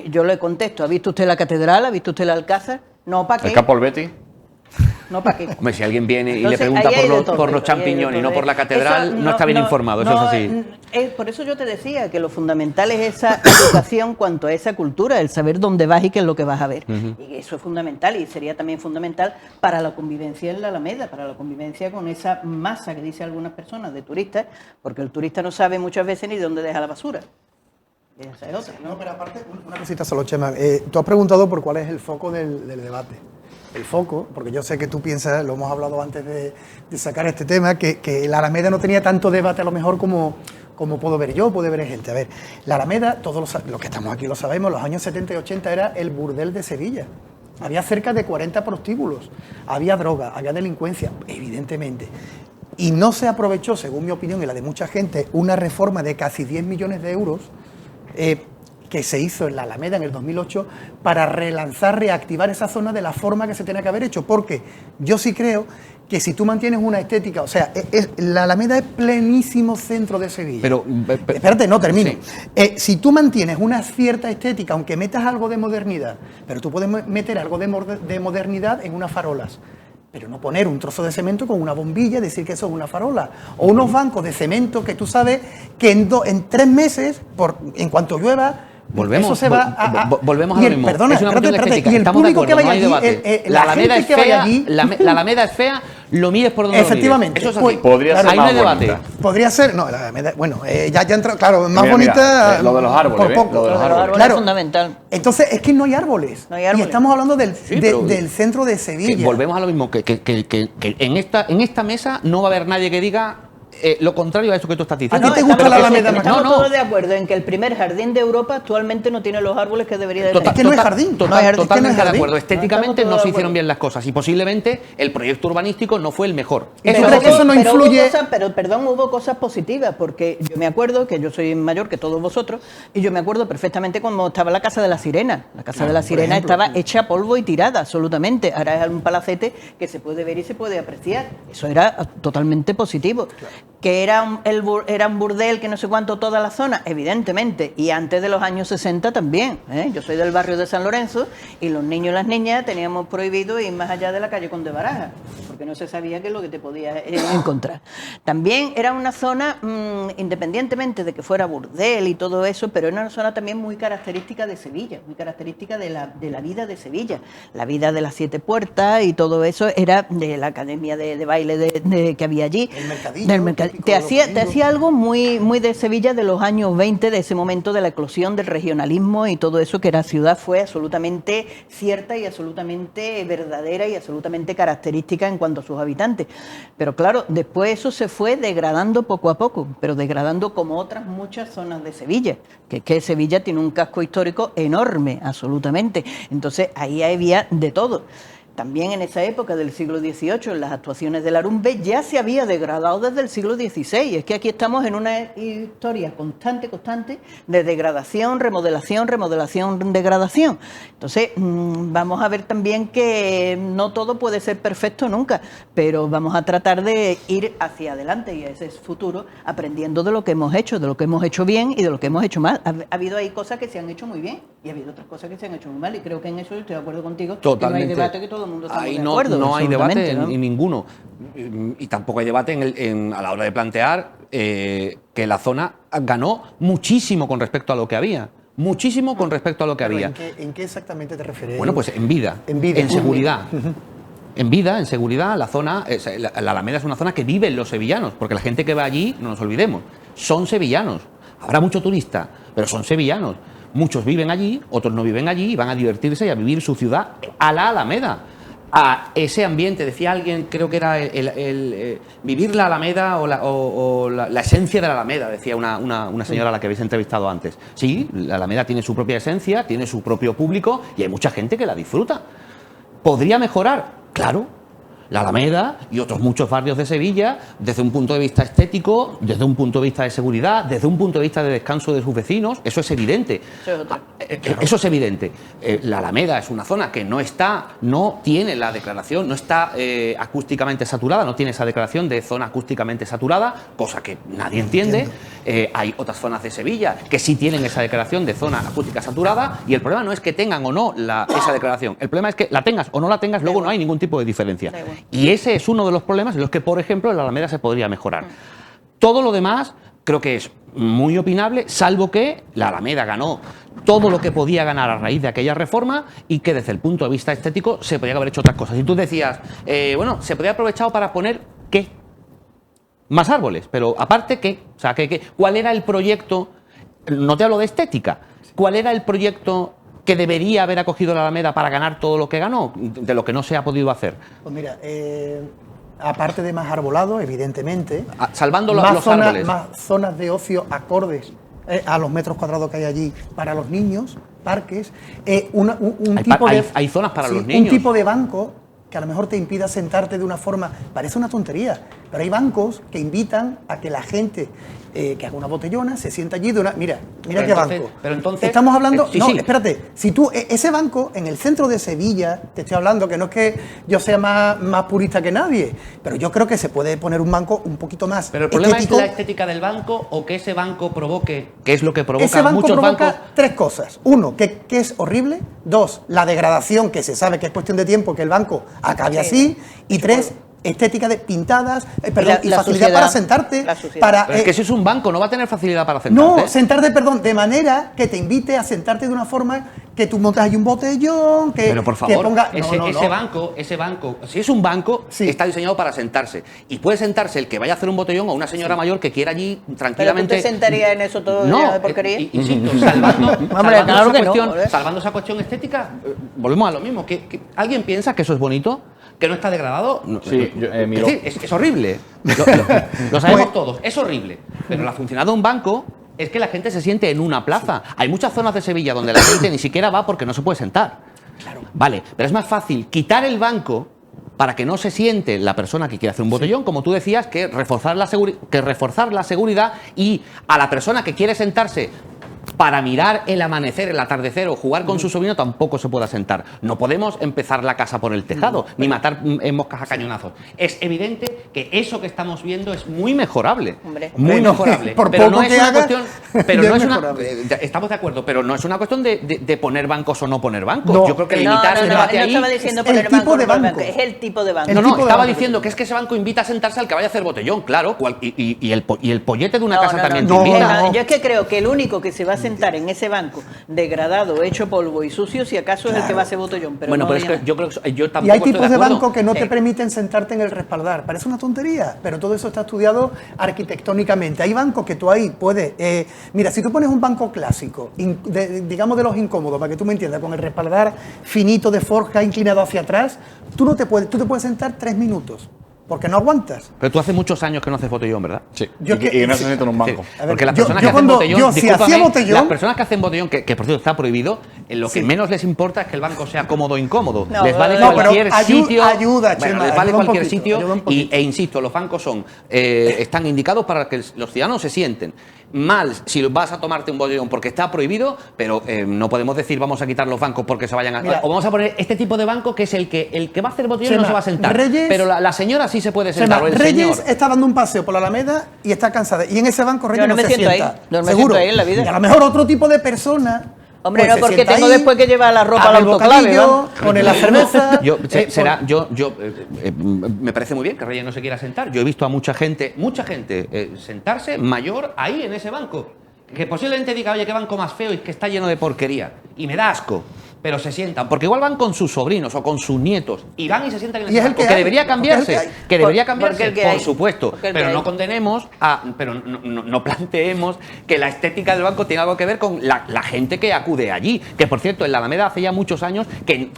Y yo le contesto: ¿ha visto usted la catedral? ¿Ha visto usted el Alcázar? No, ¿para qué? El Campo Olbeti. No, ¿para qué? Hombre, si alguien viene y Entonces, le pregunta ahí hay de todo, por los ahí hay de champiñones y todo, no por la catedral, Eso no está bien informado, eso es así. Por eso yo te decía que lo fundamental es esa educación cuanto a esa cultura, el saber dónde vas y qué es lo que vas a ver. Y eso es fundamental y sería también fundamental para la convivencia en la Alameda, para la convivencia con esa masa que dice algunas personas de turistas, porque el turista no sabe muchas veces ni dónde deja la basura. Y esa es otra, ¿no? No, pero aparte, una cosita solo, Chema. Tú has preguntado por cuál es el foco del debate. El foco, porque yo sé que tú piensas, lo hemos hablado antes de sacar este tema, que la Alameda no tenía tanto debate a lo mejor como puedo ver yo, puede ver gente. A ver, la Alameda, todos los que estamos aquí lo sabemos, los años 70 y 80 era el burdel de Sevilla. Había cerca de 40 prostíbulos, había droga, había delincuencia, evidentemente. Y no se aprovechó, según mi opinión y la de mucha gente, una reforma de casi 10 millones de euros que se hizo en la Alameda en el 2008 para relanzar, reactivar esa zona de la forma que se tenía que haber hecho. Porque yo sí creo que si tú mantienes una estética, o sea, la Alameda es plenísimo centro de Sevilla. Pero espérate, no termino. Sí. Si tú mantienes una cierta estética, aunque metas algo de modernidad, pero tú puedes meter algo de modernidad en unas farolas, pero no poner un trozo de cemento con una bombilla y decir que eso es una farola. O unos bancos de cemento que tú sabes que en 3 meses, en cuanto llueva, volvemos, eso se va a... volvemos a y lo el- mismo. Perdona, Es una espérate, cuestión de espérate, estética. y el Estamos de público que acuerdo, vaya no hay allí, debate. la Alameda gente es que vaya fea, allí... la Alameda es fea, lo mides por donde Efectivamente. lo mires. Eso es así. Podría ser Ahí no más hay debate. bonita. Podría ser, no, la Alameda, bueno, ya entra, claro, más Mira, bonita... lo de los árboles, por ¿ves? poco. Lo de los árboles. Es fundamental. Entonces, es que no hay árboles. No hay árboles. Y estamos hablando pero- del centro de Que Sevilla. volvemos a lo mismo, que en esta mesa no va a haber nadie que diga lo contrario a eso que tú estás diciendo. ti te gusta la Alameda más? Estamos No, no. todos de acuerdo en que el primer jardín de Europa actualmente no tiene los árboles que debería de tener. Es que no hay jardín. No hay jardín, Totalmente es que no hay de jardín. acuerdo. Estéticamente Estamos todos no de se hicieron acuerdo. bien las cosas y posiblemente el proyecto urbanístico no fue el mejor. Pero Eso creo es que así. eso no Pero hubo influye- cosas- perdón, hubo cosas positivas, porque yo me acuerdo que yo soy mayor que todos vosotros, y yo me acuerdo perfectamente cuando estaba la Casa de la Sirena. La Casa de la Sirena ejemplo. estaba hecha polvo y tirada, absolutamente. Ahora es un palacete que se puede ver y se puede apreciar. Eso era totalmente positivo. Que era un burdel, que no sé cuánto, toda la zona, evidentemente. Y antes de los años 60 también. ¿Eh? Yo soy del barrio de San Lorenzo y los niños y las niñas teníamos prohibido ir más allá de la calle Conde Baraja, porque no se sabía qué es lo que te podías encontrar. También era una zona, independientemente de que fuera burdel y todo eso, pero era una zona también muy característica de Sevilla, muy característica de la vida de Sevilla. La vida de las 7 puertas y todo eso era de la academia de baile que había allí. El mercadillo, Del mercadillo. típico Te de los hacía domingos. algo muy de Sevilla de los años 20, de ese momento de la eclosión del regionalismo y todo eso, que la ciudad fue absolutamente cierta y absolutamente verdadera y absolutamente característica en cuanto a sus habitantes. Pero claro, después eso se fue degradando poco a poco, pero degradando como otras muchas zonas de Sevilla, que Sevilla tiene un casco histórico enorme, absolutamente. Entonces ahí había de todo. También en esa época del siglo XVIII, en las actuaciones del Arumbe, ya se había degradado desde el siglo XVI. Es que aquí estamos en una historia constante de degradación, remodelación, degradación. Entonces, vamos a ver también que no todo puede ser perfecto nunca, pero vamos a tratar de ir hacia adelante y a ese futuro, aprendiendo de lo que hemos hecho bien y de lo que hemos hecho mal. Ha habido ahí cosas que se han hecho muy bien y ha habido otras cosas que se han hecho muy mal, y creo que en eso estoy de acuerdo contigo. Totalmente. Que no hay debate, que todo el mundo está Ahí de no, acuerdo. no hay debate absolutamente, ¿no? ninguno. Y tampoco hay debate a la hora de plantear que la zona ganó muchísimo con respecto a lo que había. Muchísimo con respecto a lo que Pero había. ¿En qué exactamente te refieres? Bueno, pues en vida, En vida. en seguridad. En vida, en seguridad, la zona, la Alameda es una zona que viven los sevillanos, porque la gente que va allí, no nos olvidemos, son sevillanos. Habrá mucho turista, pero son sevillanos. Muchos viven allí, otros no viven allí y van a divertirse y a vivir su ciudad a la Alameda. A ese ambiente, decía alguien, creo que era vivir la Alameda o la esencia de la Alameda, decía una señora a la que habéis entrevistado antes. Sí, la Alameda tiene su propia esencia, tiene su propio público y hay mucha gente que la disfruta. ¿Podría mejorar? Claro. La Alameda y otros muchos barrios de Sevilla, desde un punto de vista estético, desde un punto de vista de seguridad, desde un punto de vista de descanso de sus vecinos, eso es evidente. Eso es evidente. La Alameda es una zona que no tiene la declaración, no está acústicamente saturada, no tiene esa declaración de zona acústicamente saturada, cosa que nadie entiende. Hay otras zonas de Sevilla que sí tienen esa declaración de zona acústica saturada y el problema no es que tengan o no esa declaración, el problema es que la tengas o no la tengas, luego no hay ningún tipo de diferencia. Y ese es uno de los problemas en los que, por ejemplo, en la Alameda se podría mejorar. Todo lo demás creo que es muy opinable, salvo que la Alameda ganó todo lo que podía ganar a raíz de aquella reforma y que desde el punto de vista estético se podía haber hecho otras cosas. Y tú decías, bueno, se podría haber aprovechado para poner ¿qué? Más árboles, pero aparte ¿qué? O sea, ¿cuál era el proyecto? No te hablo de estética. ¿Cuál era el proyecto que debería haber acogido la Alameda para ganar todo lo que ganó, de lo que no se ha podido hacer? Pues mira, aparte de más arbolado, evidentemente, salvando más los árboles, más zonas de ocio acordes a los metros cuadrados que hay allí para los niños, parques, hay zonas para los niños. Un tipo de banco que a lo mejor te impida sentarte de una forma, parece una tontería, pero hay bancos que invitan a que la gente que haga una botellona se sienta allí de una... Mira qué banco. Pero entonces... Estamos hablando... sí. Espérate. Si tú... Ese banco, en el centro de Sevilla, te estoy hablando, que no es que yo sea más purista que nadie, pero yo creo que se puede poner un banco un poquito más Pero el problema estético. es la estética del banco o que ese banco provoque, que es lo que provoca ese banco muchos provoca bancos... tres cosas. Uno, que es horrible. Dos, la degradación, que se sabe que es cuestión de tiempo que el banco acabe así. Y tres, estética de pintadas, y facilidad suciedad, para sentarte. Para, Pero es que si es un banco, no va a tener facilidad para sentarte. no, sentarte, de manera que te invite a sentarte de una forma que tú montas ahí un botellón, que, pero por favor, que ponga... ese banco, si es un banco, sí, está diseñado para sentarse. Y puede sentarse el que vaya a hacer un botellón o una señora mayor que quiera allí tranquilamente... ¿Pero tú te sentarías en eso todo el día de porquería? Insisto, salvando esa cuestión estética, volvemos a lo mismo. ¿Alguien piensa que eso es bonito? ¿Que no está degradado? No, sí, es horrible. Lo sabemos todos, es horrible. Pero la funcionalidad de un banco es que la gente se siente en una plaza. Hay muchas zonas de Sevilla donde la gente ni siquiera va porque no se puede sentar. Claro. Vale, pero es más fácil quitar el banco para que no se siente la persona que quiere hacer un botellón, como tú decías, que reforzar la seguridad y a la persona que quiere sentarse para mirar el amanecer, el atardecer o jugar con su sobrino tampoco se pueda sentar. No podemos empezar la casa por el tejado, ni matar moscas a cañonazos. Es evidente que eso que estamos viendo es muy mejorable. Muy mejorable. Pero no es una cuestión... Estamos de acuerdo, pero no es una cuestión de poner bancos o no poner bancos. No, yo creo que limitar el debate ahí... No estaba diciendo es poner el tipo de banco. Es el tipo de banco. No, estaba diciendo que es que ese banco invita a sentarse al que vaya a hacer botellón, claro, y el pollete de una casa también te invita. Yo es que creo que el único que se va a sentar en ese banco degradado, hecho polvo y sucio, si acaso es el que va a hacer botellón. Pero bueno, no pero es que yo creo que yo tampoco y hay tipos de acuerdo. bancos que no te permiten sentarte en el respaldar. Parece una tontería, pero todo eso está estudiado arquitectónicamente. Hay bancos que tú ahí puedes... mira, si tú pones un banco clásico, digamos de los incómodos, para que tú me entiendas, con el respaldar finito de forja inclinado hacia atrás, tú te puedes sentar 3 minutos. Porque no aguantas. Pero tú hace muchos años que no haces botellón, ¿verdad? Sí. Y no se sienta en un banco. Sí. Porque las personas que hacen botellón, las personas que hacen botellón, que por cierto está prohibido, lo que menos les importa es que el banco sea cómodo o incómodo. Les vale cualquier sitio. Les vale cualquier sitio. E insisto, los bancos están indicados para que los ciudadanos se sienten. Mal si vas a tomarte un botellón porque está prohibido, pero no podemos decir vamos a quitar los bancos porque se vayan a... Mira, o vamos a poner este tipo de banco que es el que va a hacer botellón no se va a sentar. Reyes, pero la señora sí se puede sentar. Reyes está dando un paseo por la Alameda y está cansada. Y en ese banco Reyes no se sienta. No me siento ahí en la vida. Y a lo mejor otro tipo de persona... Hombre, pues no, porque tengo después que llevar la ropa al autoclave, poner la cerveza... Me parece muy bien que Reyes no se quiera sentar. Yo he visto a mucha gente sentarse mayor ahí en ese banco. Que posiblemente diga, oye, qué banco más feo y que está lleno de porquería. Y me da asco. pero se sientan, porque igual van con sus sobrinos o con sus nietos, y van y se sientan en Y es ese el banco, que que hay, debería cambiarse, que debería cambiarse, porque el que por hay. supuesto, Porque el que pero no hay. condenemos pero no planteemos que la estética del banco tenga algo que ver con la gente que acude allí, que por cierto, en la Alameda hace ya muchos años que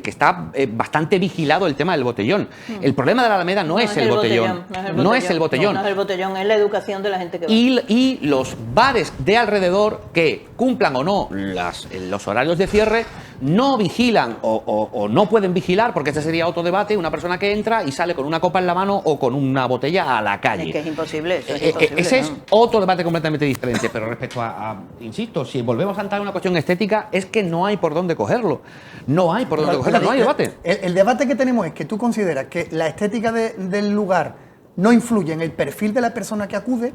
está bastante vigilado el tema del botellón. El problema de la Alameda no es el botellón, no es el botellón. No es el botellón, es la educación de la gente que va. Y los bares de alrededor que cumplan o no los horarios de cierre no vigilan o no pueden vigilar, porque este sería otro debate, una persona que entra y sale con una copa en la mano o con una botella a la calle. Es que es imposible, eso es imposible, Ese ¿no? es otro debate completamente diferente, pero respecto insisto, si volvemos a entrar en una cuestión estética, es que no hay por dónde cogerlo. No hay por dónde cogerlo, no hay debate. El debate que tenemos es que tú consideras que la estética del lugar no influye en el perfil de la persona que acude.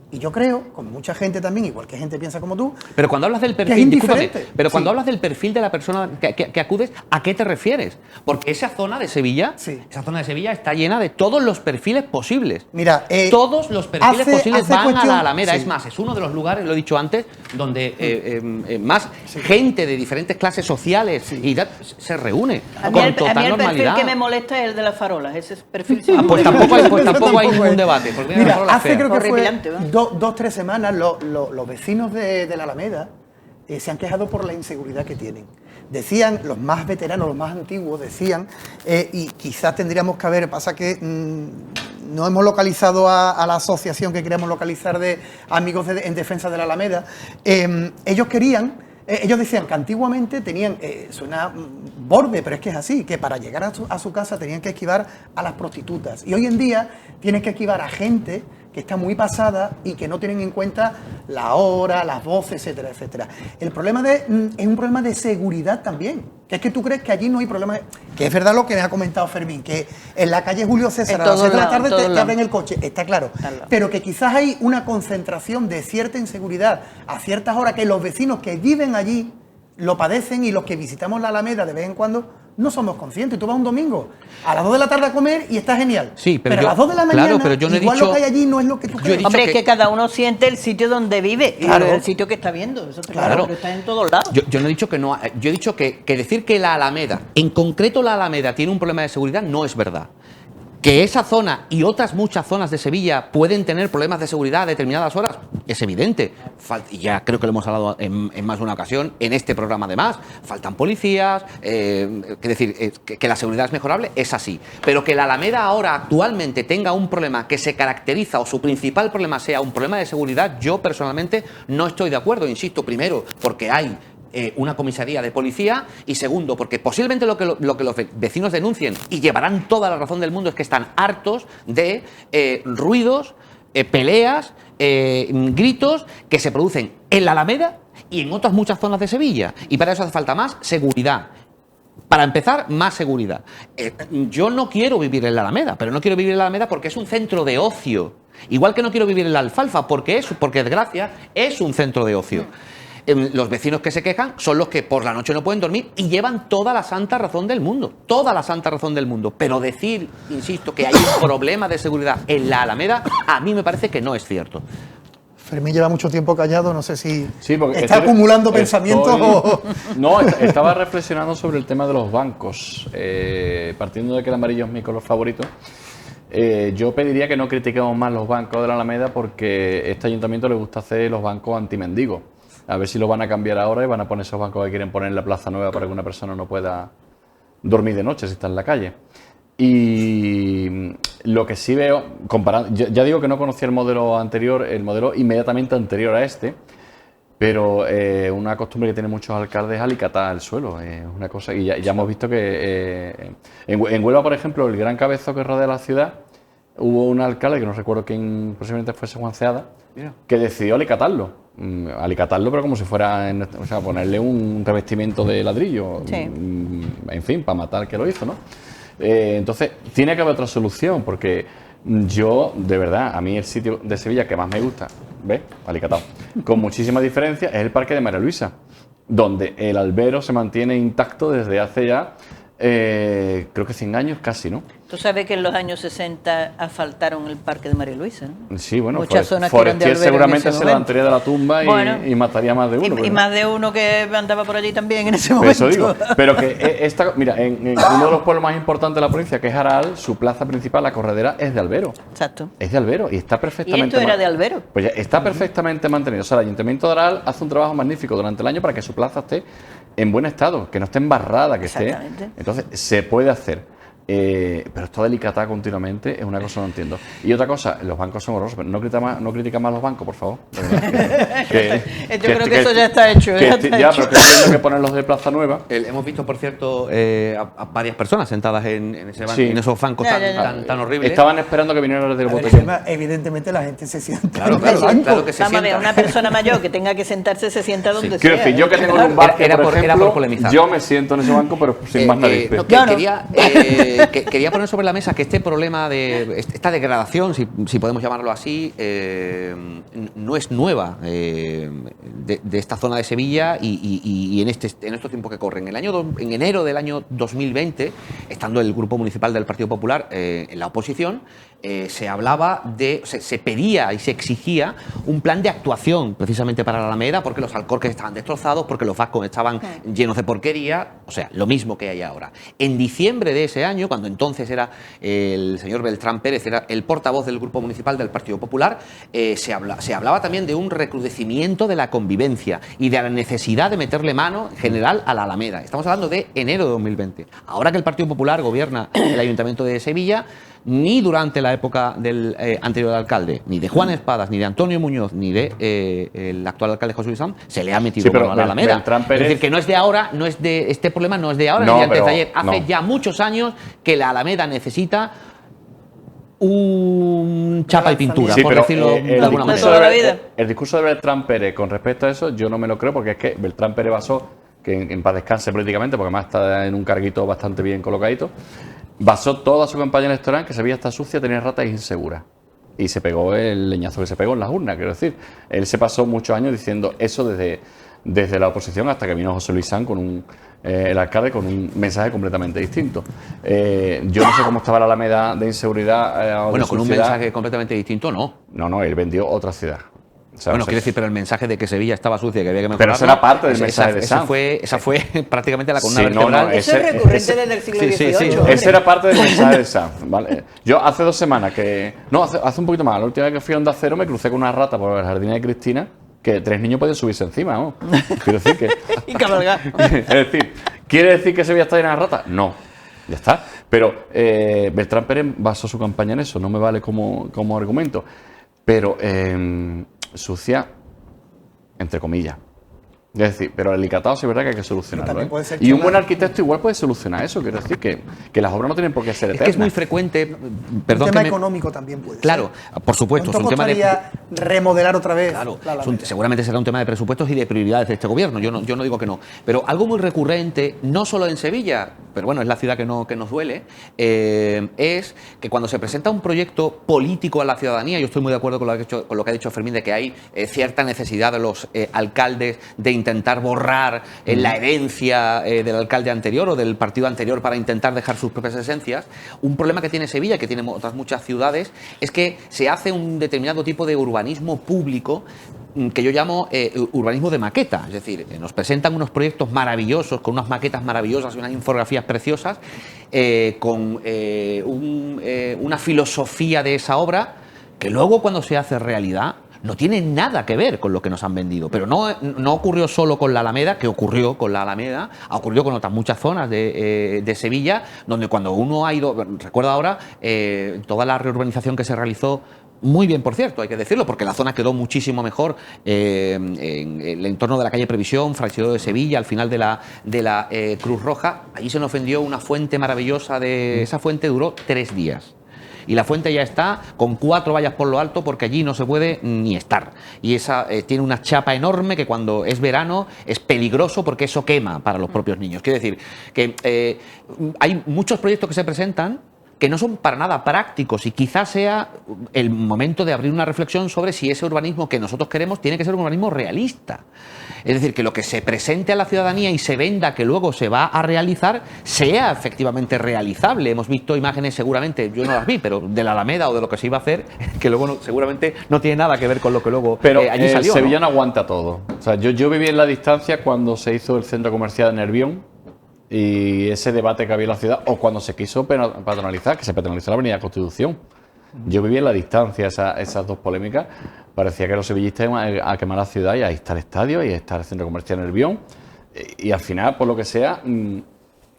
Y yo creo, con mucha gente también, igual que gente piensa como tú, pero cuando hablas del que es perfil, discúlpame, indiferente. pero cuando Sí. hablas del perfil de la persona que acudes, ¿a qué te refieres? Porque esa zona de Sevilla, Sí. esa zona de Sevilla está llena de todos los perfiles posibles. Mira, todos los perfiles posibles van a cuestión- la Alameda. sí. Es más, es uno de los lugares, lo he dicho antes, donde más gente de diferentes clases sociales y edad se reúne A mí con el total perfil normalidad. que me molesta es el de las farolas, ese perfil sí me Pues molesta. tampoco hay ningún debate. Porque Mira, la farola hace fea. creo que fue Horripilante, ¿va? 2-3 semanas los vecinos de la Alameda se han quejado por la inseguridad que tienen. Decían, los más veteranos, los más antiguos, decían, y quizás tendríamos que haber, pasa que no hemos localizado a la asociación que queríamos localizar de amigos en defensa de la Alameda, ellos decían que antiguamente tenían, suena borde, pero es que es así, que para llegar a su casa tenían que esquivar a las prostitutas. Y hoy en día tienen que esquivar a gente que está muy pasada y que no tienen en cuenta la hora, las voces, etcétera, etcétera. El problema es un problema de seguridad también. Que es que tú crees que allí no hay problema. Que es verdad lo que me ha comentado Fermín, que en la calle Julio César En a las todos 7 de la lados, tarde en todos te abren el coche, está claro. Claro. Pero que quizás hay una concentración de cierta inseguridad a ciertas horas que los vecinos que viven allí lo padecen y los que visitamos la Alameda de vez en cuando no somos conscientes. Tú vas un domingo a las 2 de la tarde a comer y está genial. Sí, pero a yo- las 2 de la claro, mañana, pero yo no he igual dicho- lo que hay allí no es lo que tú yo he crees. dicho Hombre, que- es que cada uno siente el sitio donde vive, Claro. y el sitio que está viendo, eso está claro, Claro. pero está en todos lados. Yo no he dicho que no, yo he dicho que decir que la Alameda, en concreto la Alameda, tiene un problema de seguridad, no es verdad. Que esa zona y otras muchas zonas de Sevilla pueden tener problemas de seguridad a determinadas horas, es evidente. Y ya creo que lo hemos hablado en más de una ocasión, en este programa además. Faltan policías, que la seguridad es mejorable, es así. Pero que la Alameda ahora actualmente tenga un problema que se caracteriza o su principal problema sea un problema de seguridad, yo personalmente no estoy de acuerdo, insisto, primero porque hay una comisaría de policía y segundo, porque posiblemente lo que los vecinos denuncien y llevarán toda la razón del mundo es que están hartos de ruidos, peleas, gritos que se producen en la Alameda y en otras muchas zonas de Sevilla y para eso hace falta más seguridad. Para empezar, más seguridad. Yo no quiero vivir en la Alameda, pero no quiero vivir en la Alameda porque es un centro de ocio. Igual que no quiero vivir en la Alfalfa, porque desgracia, es un centro de ocio. Los vecinos que se quejan son los que por la noche no pueden dormir y llevan toda la santa razón del mundo. Toda la santa razón del mundo. Pero decir, insisto, que hay un problema de seguridad en la Alameda, a mí me parece que no es cierto. Fermín lleva mucho tiempo callado, no sé si Sí, porque está acumulando estoy- pensamientos o... No, estaba reflexionando sobre el tema de los bancos. Partiendo de que el amarillo es mi color favorito, yo pediría que no critiquemos más los bancos de la Alameda porque a este ayuntamiento le gusta hacer los bancos antimendigos. A ver si lo van a cambiar ahora y van a poner esos bancos que quieren poner en la Plaza Nueva para que una persona no pueda dormir de noche si está en la calle. Y lo que sí veo, comparando, ya digo que no conocía el modelo anterior, el modelo inmediatamente anterior a este, pero una costumbre que tienen muchos alcaldes es alicatar el suelo. Es una cosa, y ya hemos visto que en Huelva, por ejemplo, el gran cabezo que rodea la ciudad, hubo un alcalde, que no recuerdo quién, posiblemente fuese Juan Ceada, que decidió alicatarlo. Alicatarlo, pero como si fuera, o sea, ponerle un revestimiento de ladrillo. Sí. En fin, para matar al que lo hizo, ¿no? Entonces, tiene que haber otra solución, porque yo, de verdad, a mí el sitio de Sevilla que más me gusta, ¿ves? Alicatado, con muchísima diferencia, es el Parque de María Luisa, donde el albero se mantiene intacto desde hace ya Creo que 100 años casi, ¿no? Tú sabes que en los años 60 asfaltaron el Parque de María Luisa, ¿no? Sí, bueno, muchas zonas que eran de Forestier albero en seguramente ese se momento. levantaría de la tumba Bueno, y mataría más de uno. Y más de uno que andaba por allí también en ese Por momento. eso digo, pero que mira, en uno de los pueblos más importantes de la provincia, que es Aral, su plaza principal, la corredera, es de albero. Exacto. Es de albero y está perfectamente... Y esto era de albero. Pues ya está perfectamente mantenido. O sea, el Ayuntamiento de Aral hace un trabajo magnífico durante el año para que su plaza esté en buen estado, que no esté embarrada, que esté... Exactamente. Entonces, se puede hacer. Pero esta delicata continuamente es una cosa que no entiendo. Y otra cosa, los bancos son horrorosos, pero no critica más los bancos, por favor. De verdad. Yo creo que eso ya está hecho. Ya, pero que tienen que ponerlos de Plaza Nueva. Hemos visto, por cierto, a varias personas sentadas en Sí. esos bancos tan horribles. Estaban esperando que vinieran los del A ver, botellón. evidentemente la gente se sienta Claro, en claro, el banco. claro que se Vamos a ver, sienta. una persona mayor que tenga que sentarse se sienta donde sea. Quiero decir, yo que tengo en un bar, que, Era por por ejemplo, polemizar. yo me siento en ese banco, pero sin más narices. No, Yo no. quería poner sobre la mesa que este problema de esta degradación, si podemos llamarlo así, no es nueva de esta zona de Sevilla y en estos tiempos que corren. En enero del año 2020, estando el grupo municipal del Partido Popular en la oposición, se pedía y se exigía un plan de actuación precisamente para la Alameda, porque los alcorques estaban destrozados, porque los vascos estaban llenos de porquería, o sea, lo mismo que hay ahora. En diciembre de ese año, cuando entonces era el señor Beltrán Pérez, era el portavoz del grupo municipal del Partido Popular, se hablaba también de un recrudecimiento de la convivencia y de la necesidad de meterle mano en general a la Alameda. Estamos hablando de enero de 2020. Ahora que el Partido Popular gobierna el Ayuntamiento de Sevilla, ni durante la época del anterior alcalde, ni de Juan Espadas, ni de Antonio Muñoz, ni de el actual alcalde José Luis Sam, se le ha metido mano a la Alameda. Beltrán Pérez... Es decir, que no es de ahora, este problema no es de ahora, No, ni de antes de pero ayer. Hace ya muchos años que la Alameda necesita un chapa y pintura, Sí, por pero, decirlo de alguna de manera. toda la vida. El discurso de Beltrán Pérez con respecto a eso, yo no me lo creo, porque es que Beltrán Pérez basó, que en paz descanse políticamente, porque además está en un carguito bastante bien colocadito, basó toda su campaña electoral en que Sevilla está sucia, tenía ratas y insegura. Y se pegó el leñazo que se pegó en las urnas, quiero decir. Él se pasó muchos años diciendo eso desde la oposición hasta que vino José Luis Sanz el alcalde, con un mensaje completamente distinto. Yo no sé cómo estaba la Alameda de inseguridad. Bueno, con un mensaje completamente distinto, no. No, él vendió otra ciudad. O sea, Bueno, no sé. quiero decir, pero el mensaje de que Sevilla estaba sucia y que había que mejorarla... Pero eso era parte del mensaje de Sanz. Esa fue prácticamente la columna Sí, no, vertebral. Eso es recurrente desde el siglo XVIII. hombre. Ese era parte del mensaje de Sanz, ¿vale? Yo hace 2 semanas que... No, hace un poquito más. La última vez que fui a Onda Cero me crucé con una rata por el jardín de Cristina, que 3 niños podían subirse encima, ¿no? Quiero decir que... Y cabalgar. Es decir, ¿quiere decir que Sevilla está llena de ratas? No. Ya está. Pero Beltrán Pérez basó su campaña en eso, no me vale como argumento. Pero sucia, entre comillas. Es decir, pero el alicatado sí es verdad que hay que solucionarlo. También puede ser Y un chula. buen arquitecto igual puede solucionar eso. Quiero decir que las obras no tienen por qué ser Es eternas. que es muy frecuente... Un Perdón tema que me- económico también puede Claro, ser. por supuesto, es ¿Cuánto un tema de... costaría remodelar otra vez? Claro, la Alameda? seguramente será un tema de presupuestos y de prioridades de este gobierno. Yo no digo que no. Pero algo muy recurrente, no solo en Sevilla, pero bueno, es la ciudad que nos duele, es que cuando se presenta un proyecto político a la ciudadanía, yo estoy muy de acuerdo con lo que ha dicho Fermín, de que hay cierta necesidad de los alcaldes de intentar borrar la herencia del alcalde anterior o del partido anterior para intentar dejar sus propias esencias. Un problema que tiene Sevilla, que tiene otras muchas ciudades, es que se hace un determinado tipo de urbanismo público que yo llamo urbanismo de maqueta. Es decir, nos presentan unos proyectos maravillosos, con unas maquetas maravillosas y unas infografías preciosas, con una filosofía de esa obra que luego, cuando se hace realidad, no tiene nada que ver con lo que nos han vendido. Pero no ocurrió solo con la Alameda, que ocurrió con la Alameda, ocurrió con otras muchas zonas de Sevilla, donde cuando uno ha ido, recuerdo ahora, toda la reurbanización que se realizó, muy bien, por cierto, hay que decirlo, porque la zona quedó muchísimo mejor en el entorno de la calle Previsión, Fraisidoro de Sevilla, al final de la Cruz Roja. Allí se nos vendió una fuente maravillosa. Esa fuente duró 3 días. Y la fuente ya está con 4 vallas por lo alto, porque allí no se puede ni estar. Y esa tiene una chapa enorme que cuando es verano es peligroso, porque eso quema para los propios niños. Quiero decir que hay muchos proyectos que se presentan que no son para nada prácticos, y quizás sea el momento de abrir una reflexión sobre si ese urbanismo que nosotros queremos tiene que ser un urbanismo realista. Es decir, que lo que se presente a la ciudadanía y se venda que luego se va a realizar sea efectivamente realizable. Hemos visto imágenes seguramente, yo no las vi, pero de la Alameda o de lo que se iba a hacer, que luego seguramente no tiene nada que ver con lo que luego allí salió. Sevilla no aguanta todo. O sea, yo viví en la distancia cuando se hizo el centro comercial de Nervión, y ese debate que había en la ciudad, o cuando se quiso patronalizar, que se patronalizó la Avenida Constitución. Yo viví en la distancia esas dos polémicas. Parecía que los sevillistas iban a quemar la ciudad, y ahí está el estadio, y ahí está el centro comercial Nervión, y al final, por lo que sea,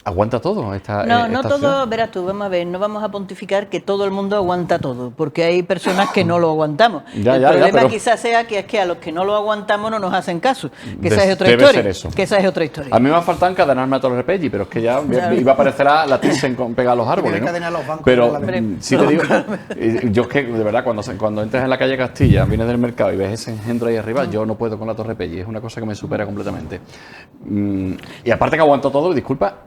aguanta todo. No esta todo, ciudad. verás tú, vamos a ver, no vamos a pontificar que todo el mundo aguanta todo, porque hay personas que no lo aguantamos. El problema pero quizás sea que es que a los que no lo aguantamos no nos hacen caso, que esa es otra debe historia. ser eso. Que esa es otra historia. A mí me va a faltar encadenarme a Torre Pelli, pero es que ya iba a aparecer la Thyssen con pegar a los árboles, ¿no? Encadenar los bancos, Pero no la sí te digo, yo es que de verdad cuando entras en la calle Castilla, vienes del mercado y ves ese engendro ahí arriba, yo no puedo con la Torre Pelli, es una cosa que me supera completamente. Y aparte que aguanto todo, disculpa,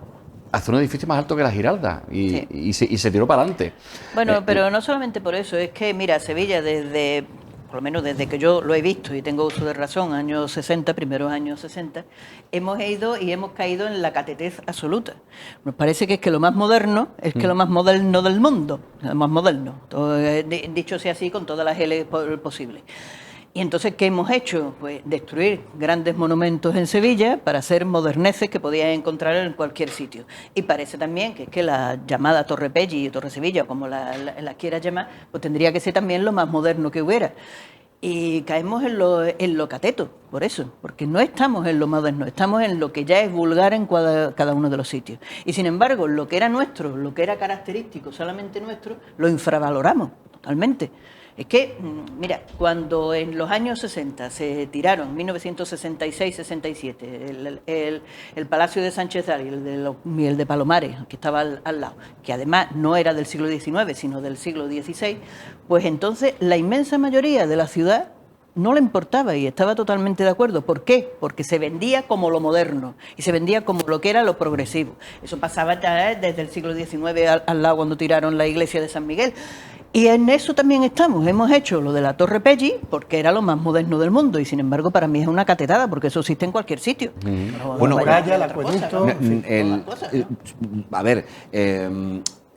hace un edificio más alto que la Giralda y se tiró para adelante. Bueno, pero no solamente por eso, es que mira, Sevilla por lo menos desde que yo lo he visto y tengo uso de razón, años 60, primeros años 60, hemos ido y hemos caído en la catetez absoluta. Nos parece que es que lo más moderno es que lo más moderno del mundo, lo más moderno, todo, dicho sea así con todas las L posibles. Y entonces, ¿qué hemos hecho? Pues destruir grandes monumentos en Sevilla para hacer moderneces que podías encontrar en cualquier sitio. Y parece también que es que la llamada Torre Pelli o Torre Sevilla, como la quieras llamar, pues tendría que ser también lo más moderno que hubiera. Y caemos en lo cateto, por eso, porque no estamos en lo moderno, estamos en lo que ya es vulgar en cada uno de los sitios. Y sin embargo, lo que era nuestro, lo que era característico, solamente nuestro, lo infravaloramos totalmente. Es que, mira, cuando en los años 60 se tiraron, 1966-67, el Palacio de Sánchez Dari y el de Palomares, que estaba al lado, que además no era del siglo XIX, sino del siglo XVI, pues entonces la inmensa mayoría de la ciudad no le importaba y estaba totalmente de acuerdo. ¿Por qué? Porque se vendía como lo moderno y se vendía como lo que era lo progresivo. Eso pasaba ya desde el siglo XIX al lado cuando tiraron la iglesia de San Miguel. Y en eso también estamos. Hemos hecho lo de la Torre Pelli porque era lo más moderno del mundo y sin embargo para mí es una catetada porque eso existe en cualquier sitio. Bueno, la muralla, el acueducto, a ver,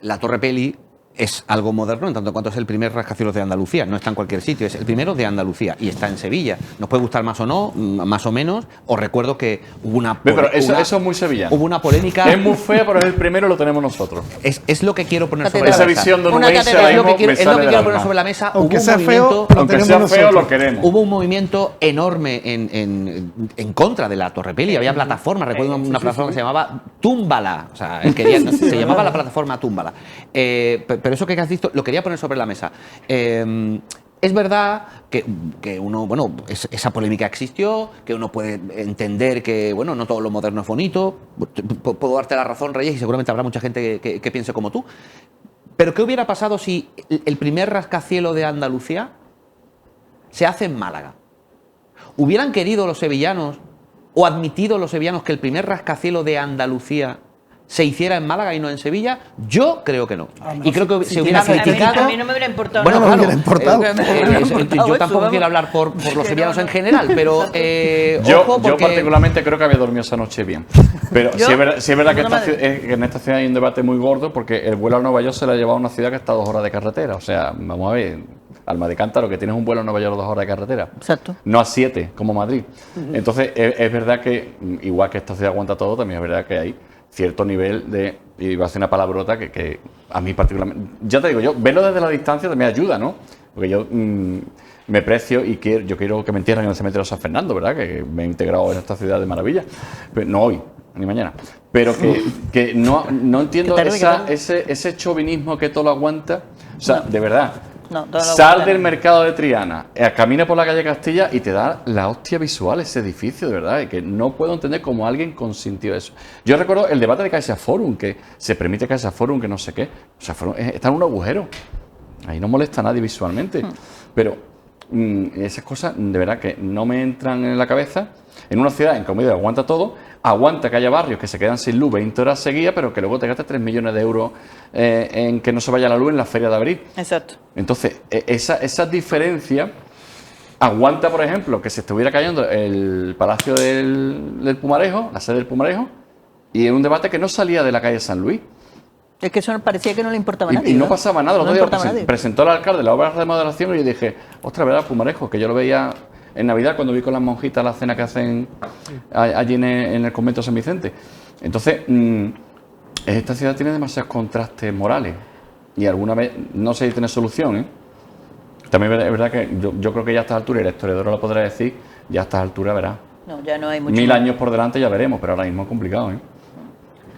la Torre Pelli es algo moderno en tanto cuanto es el primer rascacielos de Andalucía, no está en cualquier sitio, es el primero de Andalucía y está en Sevilla. Nos puede gustar más o no, más o menos. Os recuerdo que hubo una pero eso es muy sevillano. Hubo una polémica. Es muy fea, pero es el primero, lo tenemos nosotros. Es lo que quiero poner sobre esa la mesa. visión de Una Unubense catedral, ahora es lo que mismo quiero, me sale poner del sobre la alma. mesa. Aunque Hubo un sea feo, movimiento, lo aunque tenemos sea feo, nosotros. lo queremos. Hubo un movimiento enorme en contra de la Torre Pelli. Había plataformas, recuerdo una plataforma que se llamaba Túmbala. O sea, se llamaba la plataforma Túmbala. Pero eso que has visto, lo quería poner sobre la mesa. Es verdad que uno, bueno, esa polémica existió, que uno puede entender que, bueno, no todo lo moderno es bonito. Puedo darte la razón, Reyes, y seguramente habrá mucha gente que piense como tú. Pero ¿qué hubiera pasado si el primer rascacielos de Andalucía se hace en Málaga? ¿Hubieran querido los sevillanos o admitido los sevillanos que el primer rascacielos de Andalucía se hiciera en Málaga y no en Sevilla? Yo creo que no. Y creo que se hubiera criticado. A mí no me hubiera importado. Bueno, no me claro. hubiera importado. Yo tampoco quiero hablar por los sevillanos en general, pero Yo particularmente creo que había dormido esa noche bien. Pero sí es verdad que en esta ciudad hay un debate muy gordo porque el vuelo a Nueva York se le ha llevado a una ciudad que está a 2 horas de carretera. O sea, vamos a ver, Alma de Cántaro, que tienes un vuelo a Nueva York a 2 horas de carretera. Exacto. No a 7, como Madrid. Entonces, es verdad que, igual que esta ciudad aguanta todo, también es verdad que hay cierto nivel de, y iba a ser una palabrota que a mí particularmente, ya te digo, yo verlo desde la distancia también ayuda, ¿no? Porque yo me precio y yo quiero que me entierren en el cementerio de San Fernando, ¿verdad? Que me he integrado en esta ciudad de maravilla, pero no hoy ni mañana, pero que no entiendo ese chauvinismo que todo lo aguanta, o sea, de verdad. No, Sal del mercado de Triana, camina por la calle Castilla y te da la hostia visual ese edificio, de verdad, y que no puedo entender cómo alguien consintió eso. Yo recuerdo el debate de Caixa Forum, que se permite Caixa Forum, que no sé qué. O sea, está en un agujero. Ahí no molesta a nadie visualmente. Pero esas cosas de verdad que no me entran en la cabeza. En una ciudad en que medio aguanta todo, aguanta que haya barrios que se quedan sin luz 20 horas seguidas, pero que luego te gastes 3 millones de euros en que no se vaya la luz en la feria de abril. Exacto. Entonces, esa diferencia aguanta, por ejemplo, que se estuviera cayendo el Palacio del Pumarejo, la sede del Pumarejo, y en un debate que no salía de la calle San Luis. Es que eso parecía que no le importaba a nadie. Y no pasaba nada. El otro No día importaba a nadie. presentó el alcalde la obra de remodelación y yo dije, ostras, ¿verdad, Pumarejo? Que yo lo veía en Navidad cuando vi con las monjitas la cena que hacen allí en el convento de San Vicente. Entonces, esta ciudad tiene demasiados contrastes morales y alguna vez, no sé si tiene solución, ¿eh? También es verdad que yo creo que ya a estas alturas, y el historiador lo podrá decir, ya a estas alturas verá. No, ya no hay mucho 1000 más. años por delante ya veremos, pero ahora mismo es complicado, ¿eh?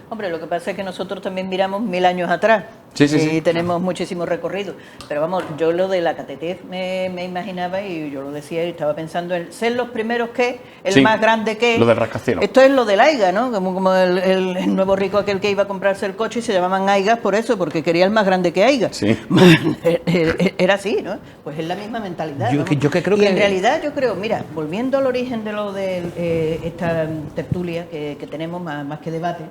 Hombre, lo que pasa es que nosotros también miramos 1000 años atrás. Sí, sí, y sí. tenemos muchísimo recorrido. Pero vamos, yo lo de la catetez me imaginaba y yo lo decía y estaba pensando en ser los primeros que, el Sí, más grande que. lo del rascacielos. Esto es lo del AIGA, ¿no? Como el nuevo rico aquel que iba a comprarse el coche y se llamaban AIGAs por eso, porque quería el más grande que AIGA. Sí. Era así, ¿no? Pues es la misma mentalidad. Yo ¿no? que creo y que- en realidad yo creo, mira, volviendo al origen de lo de esta tertulia que tenemos, más que debate,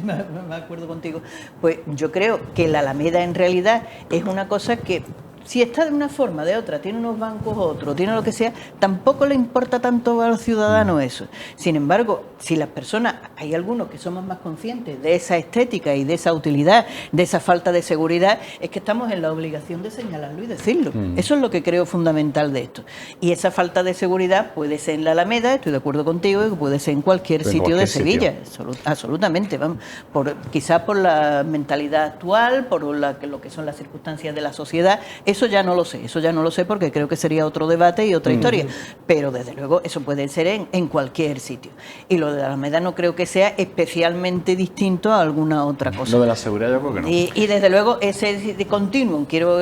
me acuerdo contigo, pues yo creo que la Alameda en realidad es una cosa que si está de una forma, de otra, tiene unos bancos otros, tiene lo que sea, tampoco le importa tanto a los ciudadanos eso. Sin embargo, si las personas, hay algunos que somos más conscientes de esa estética y de esa utilidad, de esa falta de seguridad, es que estamos en la obligación de señalarlo y decirlo. Eso es lo que creo fundamental de esto. Y esa falta de seguridad puede ser en la Alameda, estoy de acuerdo contigo, y puede ser en cualquier En sitio de cualquier sitio. Sevilla. Absolutamente, vamos, quizás por la mentalidad actual, por lo que son las circunstancias de la sociedad, eso ya no lo sé porque creo que sería otro debate y otra historia, pero desde luego eso puede ser en cualquier sitio. Y lo de la Alameda no creo que sea especialmente distinto a alguna otra cosa. Lo de la seguridad yo creo que no. Y desde luego ese de continuum, quiero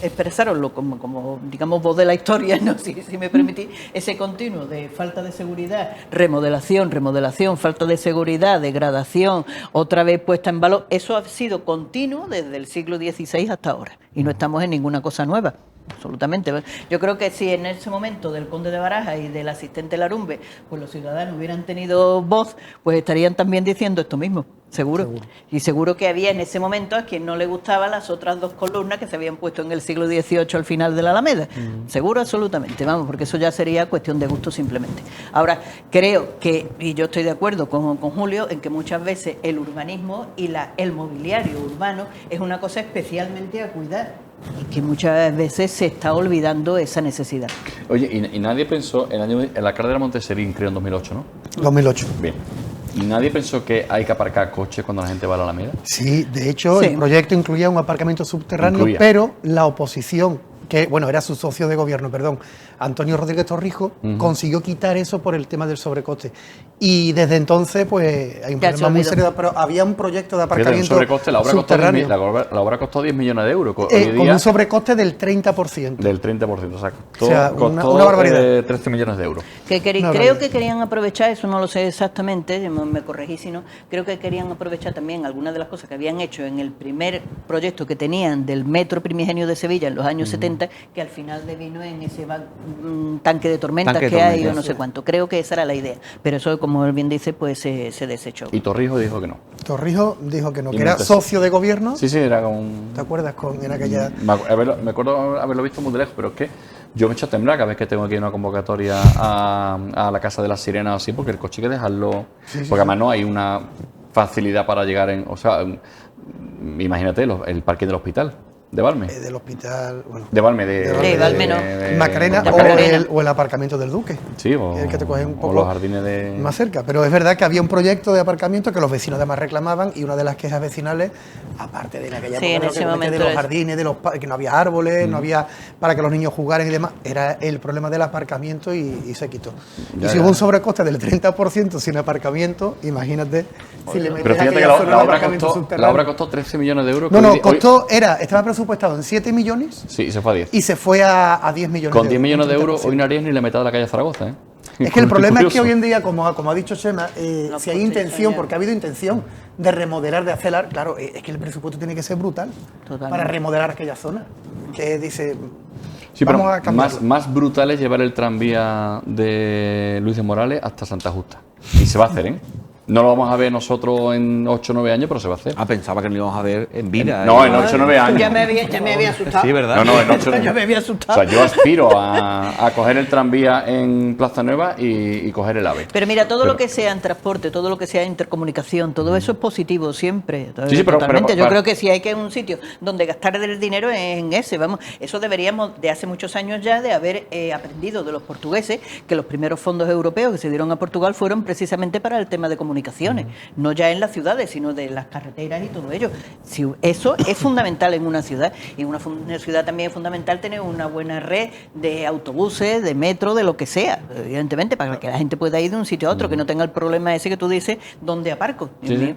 expresaroslo como digamos voz de la historia, ¿no? si me permitís, ese continuo de falta de seguridad, remodelación, falta de seguridad, degradación, otra vez puesta en valor, eso ha sido continuo desde el siglo XVI hasta ahora y no estamos en ninguna cosa nueva. Absolutamente. Yo creo que si en ese momento del conde de Barajas y del asistente Larumbe, pues los ciudadanos hubieran tenido voz, pues estarían también diciendo esto mismo, seguro. Y seguro que había en ese momento a quien no le gustaban las otras dos columnas que se habían puesto en el siglo XVIII al final de la Alameda. Seguro, absolutamente, vamos, porque eso ya sería cuestión de gusto simplemente. Ahora, creo que, y yo estoy de acuerdo con Julio, en que muchas veces el urbanismo y el mobiliario urbano es una cosa especialmente a cuidar. Y que muchas veces se está olvidando esa necesidad. Oye, y nadie pensó, el alcalde de la Monteserín creo en 2008, ¿no? 2008. Bien. ¿Y nadie pensó que hay que aparcar coches cuando la gente va a la Alameda? Sí, de hecho, Sí. el proyecto incluía un aparcamiento subterráneo, Incluía. pero la oposición, que bueno, era su socio de gobierno, perdón, Antonio Rodríguez Torrijos, consiguió quitar eso por el tema del sobrecoste. Y desde entonces, pues, hay un Ya se problema muy olvidó. serio, pero había un proyecto de Fíjate, un aparcamiento sobrecoste, la obra costó 10 subterráneo, la obra costó 10 millones de euros. Hoy con día, un sobrecoste del 30%. del 30%. O sea, costó, O sea, una barbaridad. 13 millones de euros. Que Una creo barbaridad. que querían aprovechar, eso no lo sé exactamente, me corregí si no, creo que querían aprovechar también algunas de las cosas que habían hecho en el primer proyecto que tenían del metro primigenio de Sevilla en los años 70, que al final devino en ese tanque de tormentas Tanque de que hay o tormentas. no sé cuánto. Creo que esa era la idea, pero eso, como él bien dice, pues se desechó. Y Torrijos dijo que no. Torrijos dijo que no, Y que era Montes- socio de gobierno. Sí, sí, era con... ¿Te acuerdas? En aquella... Me acuerdo haberlo visto muy de lejos, pero es que yo me echo a temblar cada vez que tengo aquí una convocatoria a la Casa de las Sirenas o así, porque el coche hay que dejarlo... porque además no hay una facilidad para llegar en... O sea, imagínate el parking del hospital de Balme. del hospital, bueno, De Balme, De Balme no. Macarena de o Macarena. o el aparcamiento del Duque. Sí, o, El que te coge un o poco los jardines de... más cerca. Pero es verdad que había un proyecto de aparcamiento que los vecinos además reclamaban y una de las quejas vecinales, aparte de aquella Sí, en época, ese que momento de los es- jardines, que no había árboles, no había para que los niños jugaran y demás, era el problema del aparcamiento y se quitó. Ya, y si ya. hubo un sobrecoste del 30% sin aparcamiento, imagínate si le metes Pero fíjate que aquella zona de la aparcamiento obra subterráneo. costó 13 millones de euros. No, que no, hoy- costó, estaba presupuestado en 7 millones Sí, se fue a 10. y se fue a 10 millones Con de 10 millones de un euros 30%. hoy no harías ni la mitad de la calle Zaragoza, ¿eh? Es que el problema es que Curioso. hoy en día, como ha dicho Chema, Los si hay costes intención, son- porque ha habido intención de remodelar, de hacer, claro, es que el presupuesto tiene que ser brutal Totalmente. para remodelar aquella zona. Que dice, Sí, pero Vamos a cambiarlo. más brutal es llevar el tranvía de Luis de Morales hasta Santa Justa. Y se va a hacer, ¿eh? No lo vamos a ver nosotros en 8 o 9 años, pero se va a hacer. Ah, pensaba que no lo íbamos a ver en vida. No, en 8 o 9 años. Ya me había asustado. Sí, ¿verdad? No, en 8 Ya me había O asustado. sea, yo aspiro a coger el tranvía en Plaza Nueva y coger el AVE. Pero mira, todo lo que sea en transporte, todo lo que sea intercomunicación, todo eso es positivo siempre. Sí, pero Totalmente. Yo para- creo que si hay que un sitio donde gastar el dinero es en ese, vamos. Eso deberíamos de hace muchos años ya de haber aprendido de los portugueses, que los primeros fondos europeos que se dieron a Portugal fueron precisamente para el tema de comunicaciones, no ya en las ciudades, sino de las carreteras y todo ello. Si eso es fundamental en una ciudad, y en una ciudad también es fundamental tener una buena red de autobuses, de metro, de lo que sea, evidentemente, para que la gente pueda ir de un sitio a otro, que no tenga el problema ese que tú dices, ¿dónde aparco? Sí, sí.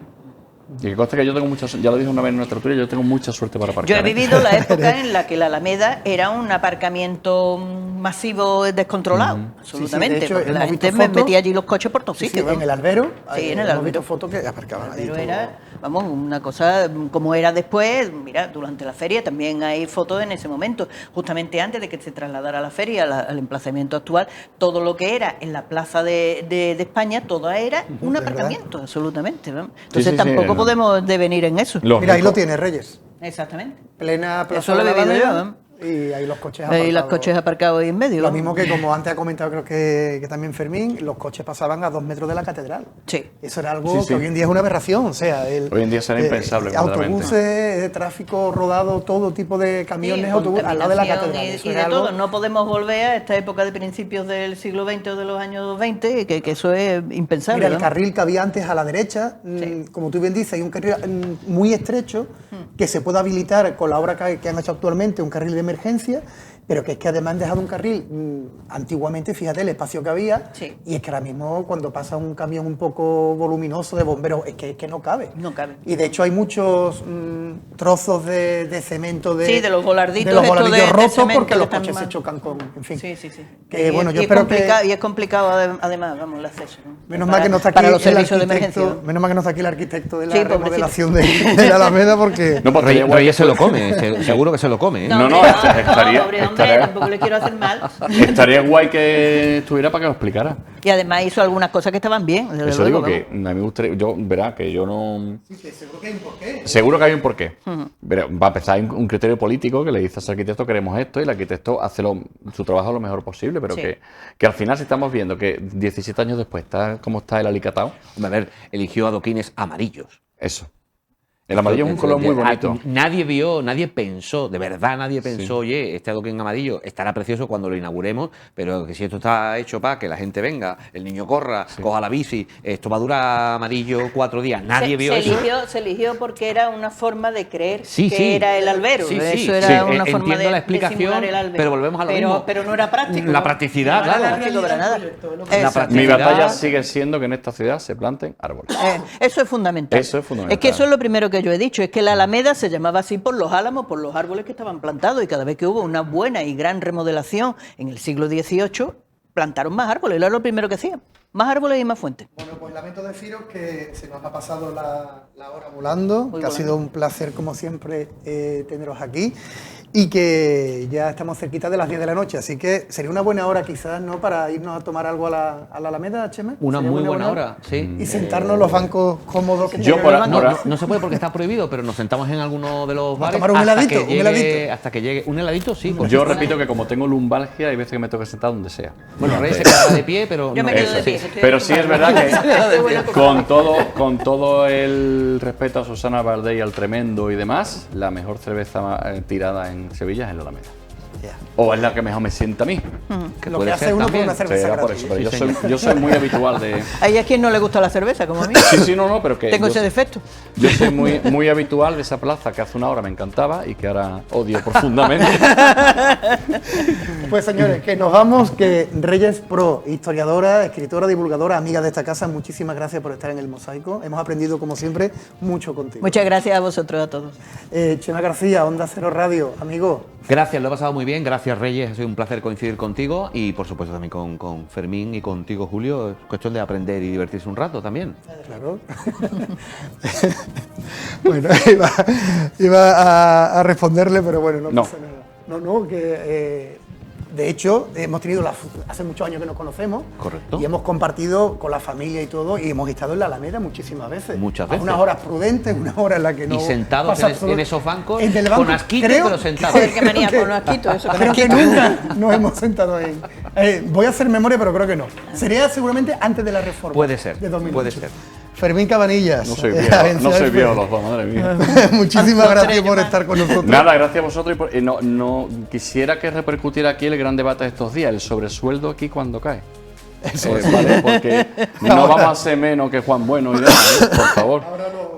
Y que conste que yo tengo mucha ya lo dije una vez en nuestra tertulia, yo tengo mucha suerte para aparcar. Yo he ¿eh? vivido la época en la que la Alameda era un aparcamiento masivo descontrolado, absolutamente. Sí, sí, de hecho, porque la hemos gente visto me fotos. metía allí los coches por todos Sí, sitios. en vamos. el albero. Sí, en el hemos albero. visto fotos que aparcaban ahí. Pero todo. era, vamos, una cosa como era después. Mira, durante la feria también hay fotos en ese momento, justamente antes de que se trasladara la feria al emplazamiento actual, todo lo que era en la plaza de España, todo era un ¿verdad? aparcamiento, absolutamente. ¿no? Entonces sí, tampoco no. podemos devenir en eso. Los Mira, ahí ricos- lo tiene Reyes. Exactamente. Plena plaza Eso lo de he la vivido yo, Alameda, ¿no? y ahí los coches Ahí los aparcados. coches aparcados ahí en medio. Lo vamos. mismo que, como antes ha comentado, creo que también Fermín, los coches pasaban a 2 metros de la catedral. Sí. Eso era algo Sí, sí. que hoy en día es una aberración. O sea, Hoy en día será impensable, autobuses, tráfico rodado, todo tipo de camiones, Sí, autobuses al lado de la contaminación catedral. y Eso de era algo- todo. No podemos volver a esta época de principios del siglo XX o de los años 20, que eso es impensable. Mira, el ¿no? carril que había antes a la derecha, Sí. como tú bien dices, hay un carril muy estrecho que se puede habilitar con la obra que han hecho actualmente, un carril de emergencia, pero que es que además han dejado un carril, antiguamente, fíjate el espacio que había, Sí. y es que ahora mismo cuando pasa un camión un poco voluminoso de bomberos, es que no cabe. No cabe. Y de hecho hay muchos trozos de cemento Sí, de los volarditos de los estos volarditos de rotos cemento porque que los están coches mal. se chocan con, en fin. Sí, sí, sí. Que, bueno, yo y espero que... y es complicado además, vamos, el acceso. ¿no? Menos Para- mal que no está aquí para los el servicios de arquitecto, emergencia. menos mal que no está aquí el arquitecto de la Sí, pobrecito. remodelación de la Alameda, porque No, porque Reyes se lo come, seguro que se lo come. ¿eh? No, hombre, estaría- pobre hombre, estaría- tampoco le quiero hacer mal. Estaría guay que estuviera para que lo explicara. Y además hizo algunas cosas que estaban bien. Desde Eso luego, digo que vamos. a mí me gustaría, yo verá que yo no. seguro que hay un porqué. Seguro que hay un porqué. Verá, va a empezar un criterio político que le dice a ese arquitecto queremos esto y el arquitecto hace su trabajo lo mejor posible, pero Sí. que al final si estamos viendo que 17 años después está como está el alicatado, Hombre, a ver, eligió adoquines amarillos. eso. El amarillo es un color muy bonito. Nadie pensó, de verdad nadie pensó, oye, este adoquín amarillo estará precioso cuando lo inauguremos, pero que si esto está hecho para que la gente venga, el niño corra, coja la bici, esto va a durar amarillo 4 días. Nadie vio eso. Se eligió porque era una forma de creer Sí, que sí. era el albero. Sí, sí, Eso sí. era una Entiendo forma de la explicación, simular el albero. pero volvemos a lo mismo. Pero no era práctico. La ¿no? practicidad, No era claro. práctico para nada. La Eso. practicidad. Mi batalla sigue siendo que en esta ciudad se planten árboles. Eso es fundamental. Eso es fundamental. Es que eso es lo primero que yo he dicho, es que la Alameda se llamaba así por los álamos, por los árboles que estaban plantados, y cada vez que hubo una buena y gran remodelación en el siglo XVIII, plantaron más árboles, era lo primero que hacían, más árboles y más fuentes. Bueno, pues lamento deciros que se nos ha pasado la hora volando, que volando. ha sido un placer, como siempre, teneros aquí, y que ya estamos cerquita de las 10 de la noche, así que sería una buena hora quizás, ¿no?, para irnos a tomar algo a la Alameda, Chema. Una ¿Sería muy buena hora, sí. Y sentarnos en los bancos cómodos. que Yo tiene por el ahora- banco. No se puede porque está prohibido, pero nos sentamos en alguno de los bares. tomar un hasta heladito, que un llegue- heladito. Hasta que llegue. ¿Un heladito? Sí. por Yo supuesto. repito que como tengo lumbalgia, hay veces que me toca sentar donde sea. Bueno, Reyes se queda de pie, pero. Yo me no- quedo de Eso, pie. sí. estoy Pero sí es verdad Estoy buena que con- con todo el respeto a Susana Valdés y al Tremendo y demás, la mejor cerveza tirada en Sevilla es en la Alameda. Ya. O es la que mejor me sienta a mí. que Lo puede que hace ser uno por también. una cerveza Será por gratis. eso, pero Sí, yo soy muy habitual de... Hay a quien no le gusta la cerveza, como a mí. Sí, sí, no, pero que... Tengo yo- ese defecto. Yo soy muy habitual de esa plaza que hace una hora me encantaba y que ahora odio profundamente. Pues señores, que nos vamos, que Reyes Pro, historiadora, escritora, divulgadora, amiga de esta casa, muchísimas gracias por estar en El Mosaico. Hemos aprendido, como siempre, mucho contigo. Muchas gracias a vosotros, a todos. Chema García, Onda Cero Radio, amigo. Gracias, lo he pasado muy bien. Gracias, Reyes. Ha sido un placer coincidir contigo y, por supuesto, también con Fermín y contigo, Julio. Es cuestión de aprender y divertirse un rato también. Claro. Bueno, iba a responderle, pero bueno, no No. pasa nada. No, que De hecho, hemos tenido hace muchos años que nos conocemos. Correcto. Y hemos compartido con la familia y todo, y hemos estado en la Alameda muchísimas veces. Muchas A veces. unas horas prudentes, unas horas en las que no. Y sentados pasa en esos bancos, en el banco, con asquito, creo- pero sentados. Joder, qué manía con los asquitos, eso, con Creo que asquitos. nunca nos hemos sentado ahí. Voy a hacer memoria, pero creo que no. Sería seguramente antes de la reforma. Puede ser, De 2008. puede ser. Fermín Cabanillas. No soy Agencia biólogo, madre mía. Muchísimas Otro gracias año por más. estar con nosotros. Nada, gracias a vosotros. Y no quisiera que repercutiera aquí el gran debate de estos días, el sobresueldo aquí cuando cae. Vale, porque no vamos a ser menos que Juan Bueno y demás, por favor.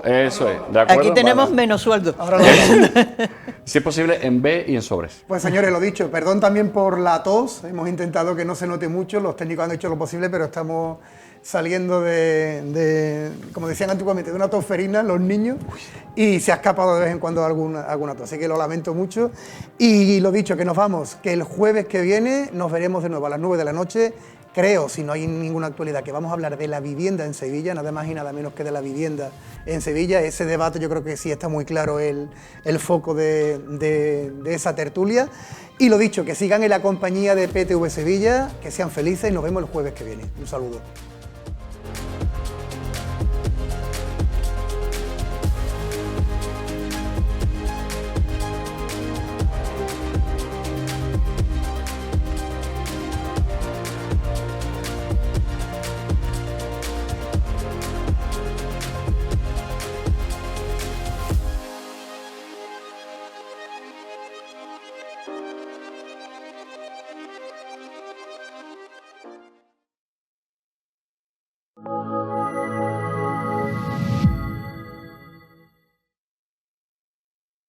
Eso es, ¿de acuerdo? Aquí tenemos Vale. menos sueldo. Ahora no. Si es posible, en B y en sobres. Pues señores, lo dicho, perdón también por la tos. Hemos intentado que no se note mucho, los técnicos han hecho lo posible, pero estamos saliendo como decían antiguamente, de una tosferina, los niños, y se ha escapado de vez en cuando alguna tos. Así que lo lamento mucho. Y lo dicho, que nos vamos, que el jueves que viene nos veremos de nuevo a las 9 de la noche. Creo, si no hay ninguna actualidad, que vamos a hablar de la vivienda en Sevilla, nada más y nada menos que de la vivienda en Sevilla. Ese debate yo creo que sí está muy claro el foco de esa tertulia. Y lo dicho, que sigan en la compañía de PTV Sevilla, que sean felices y nos vemos el jueves que viene. Un saludo.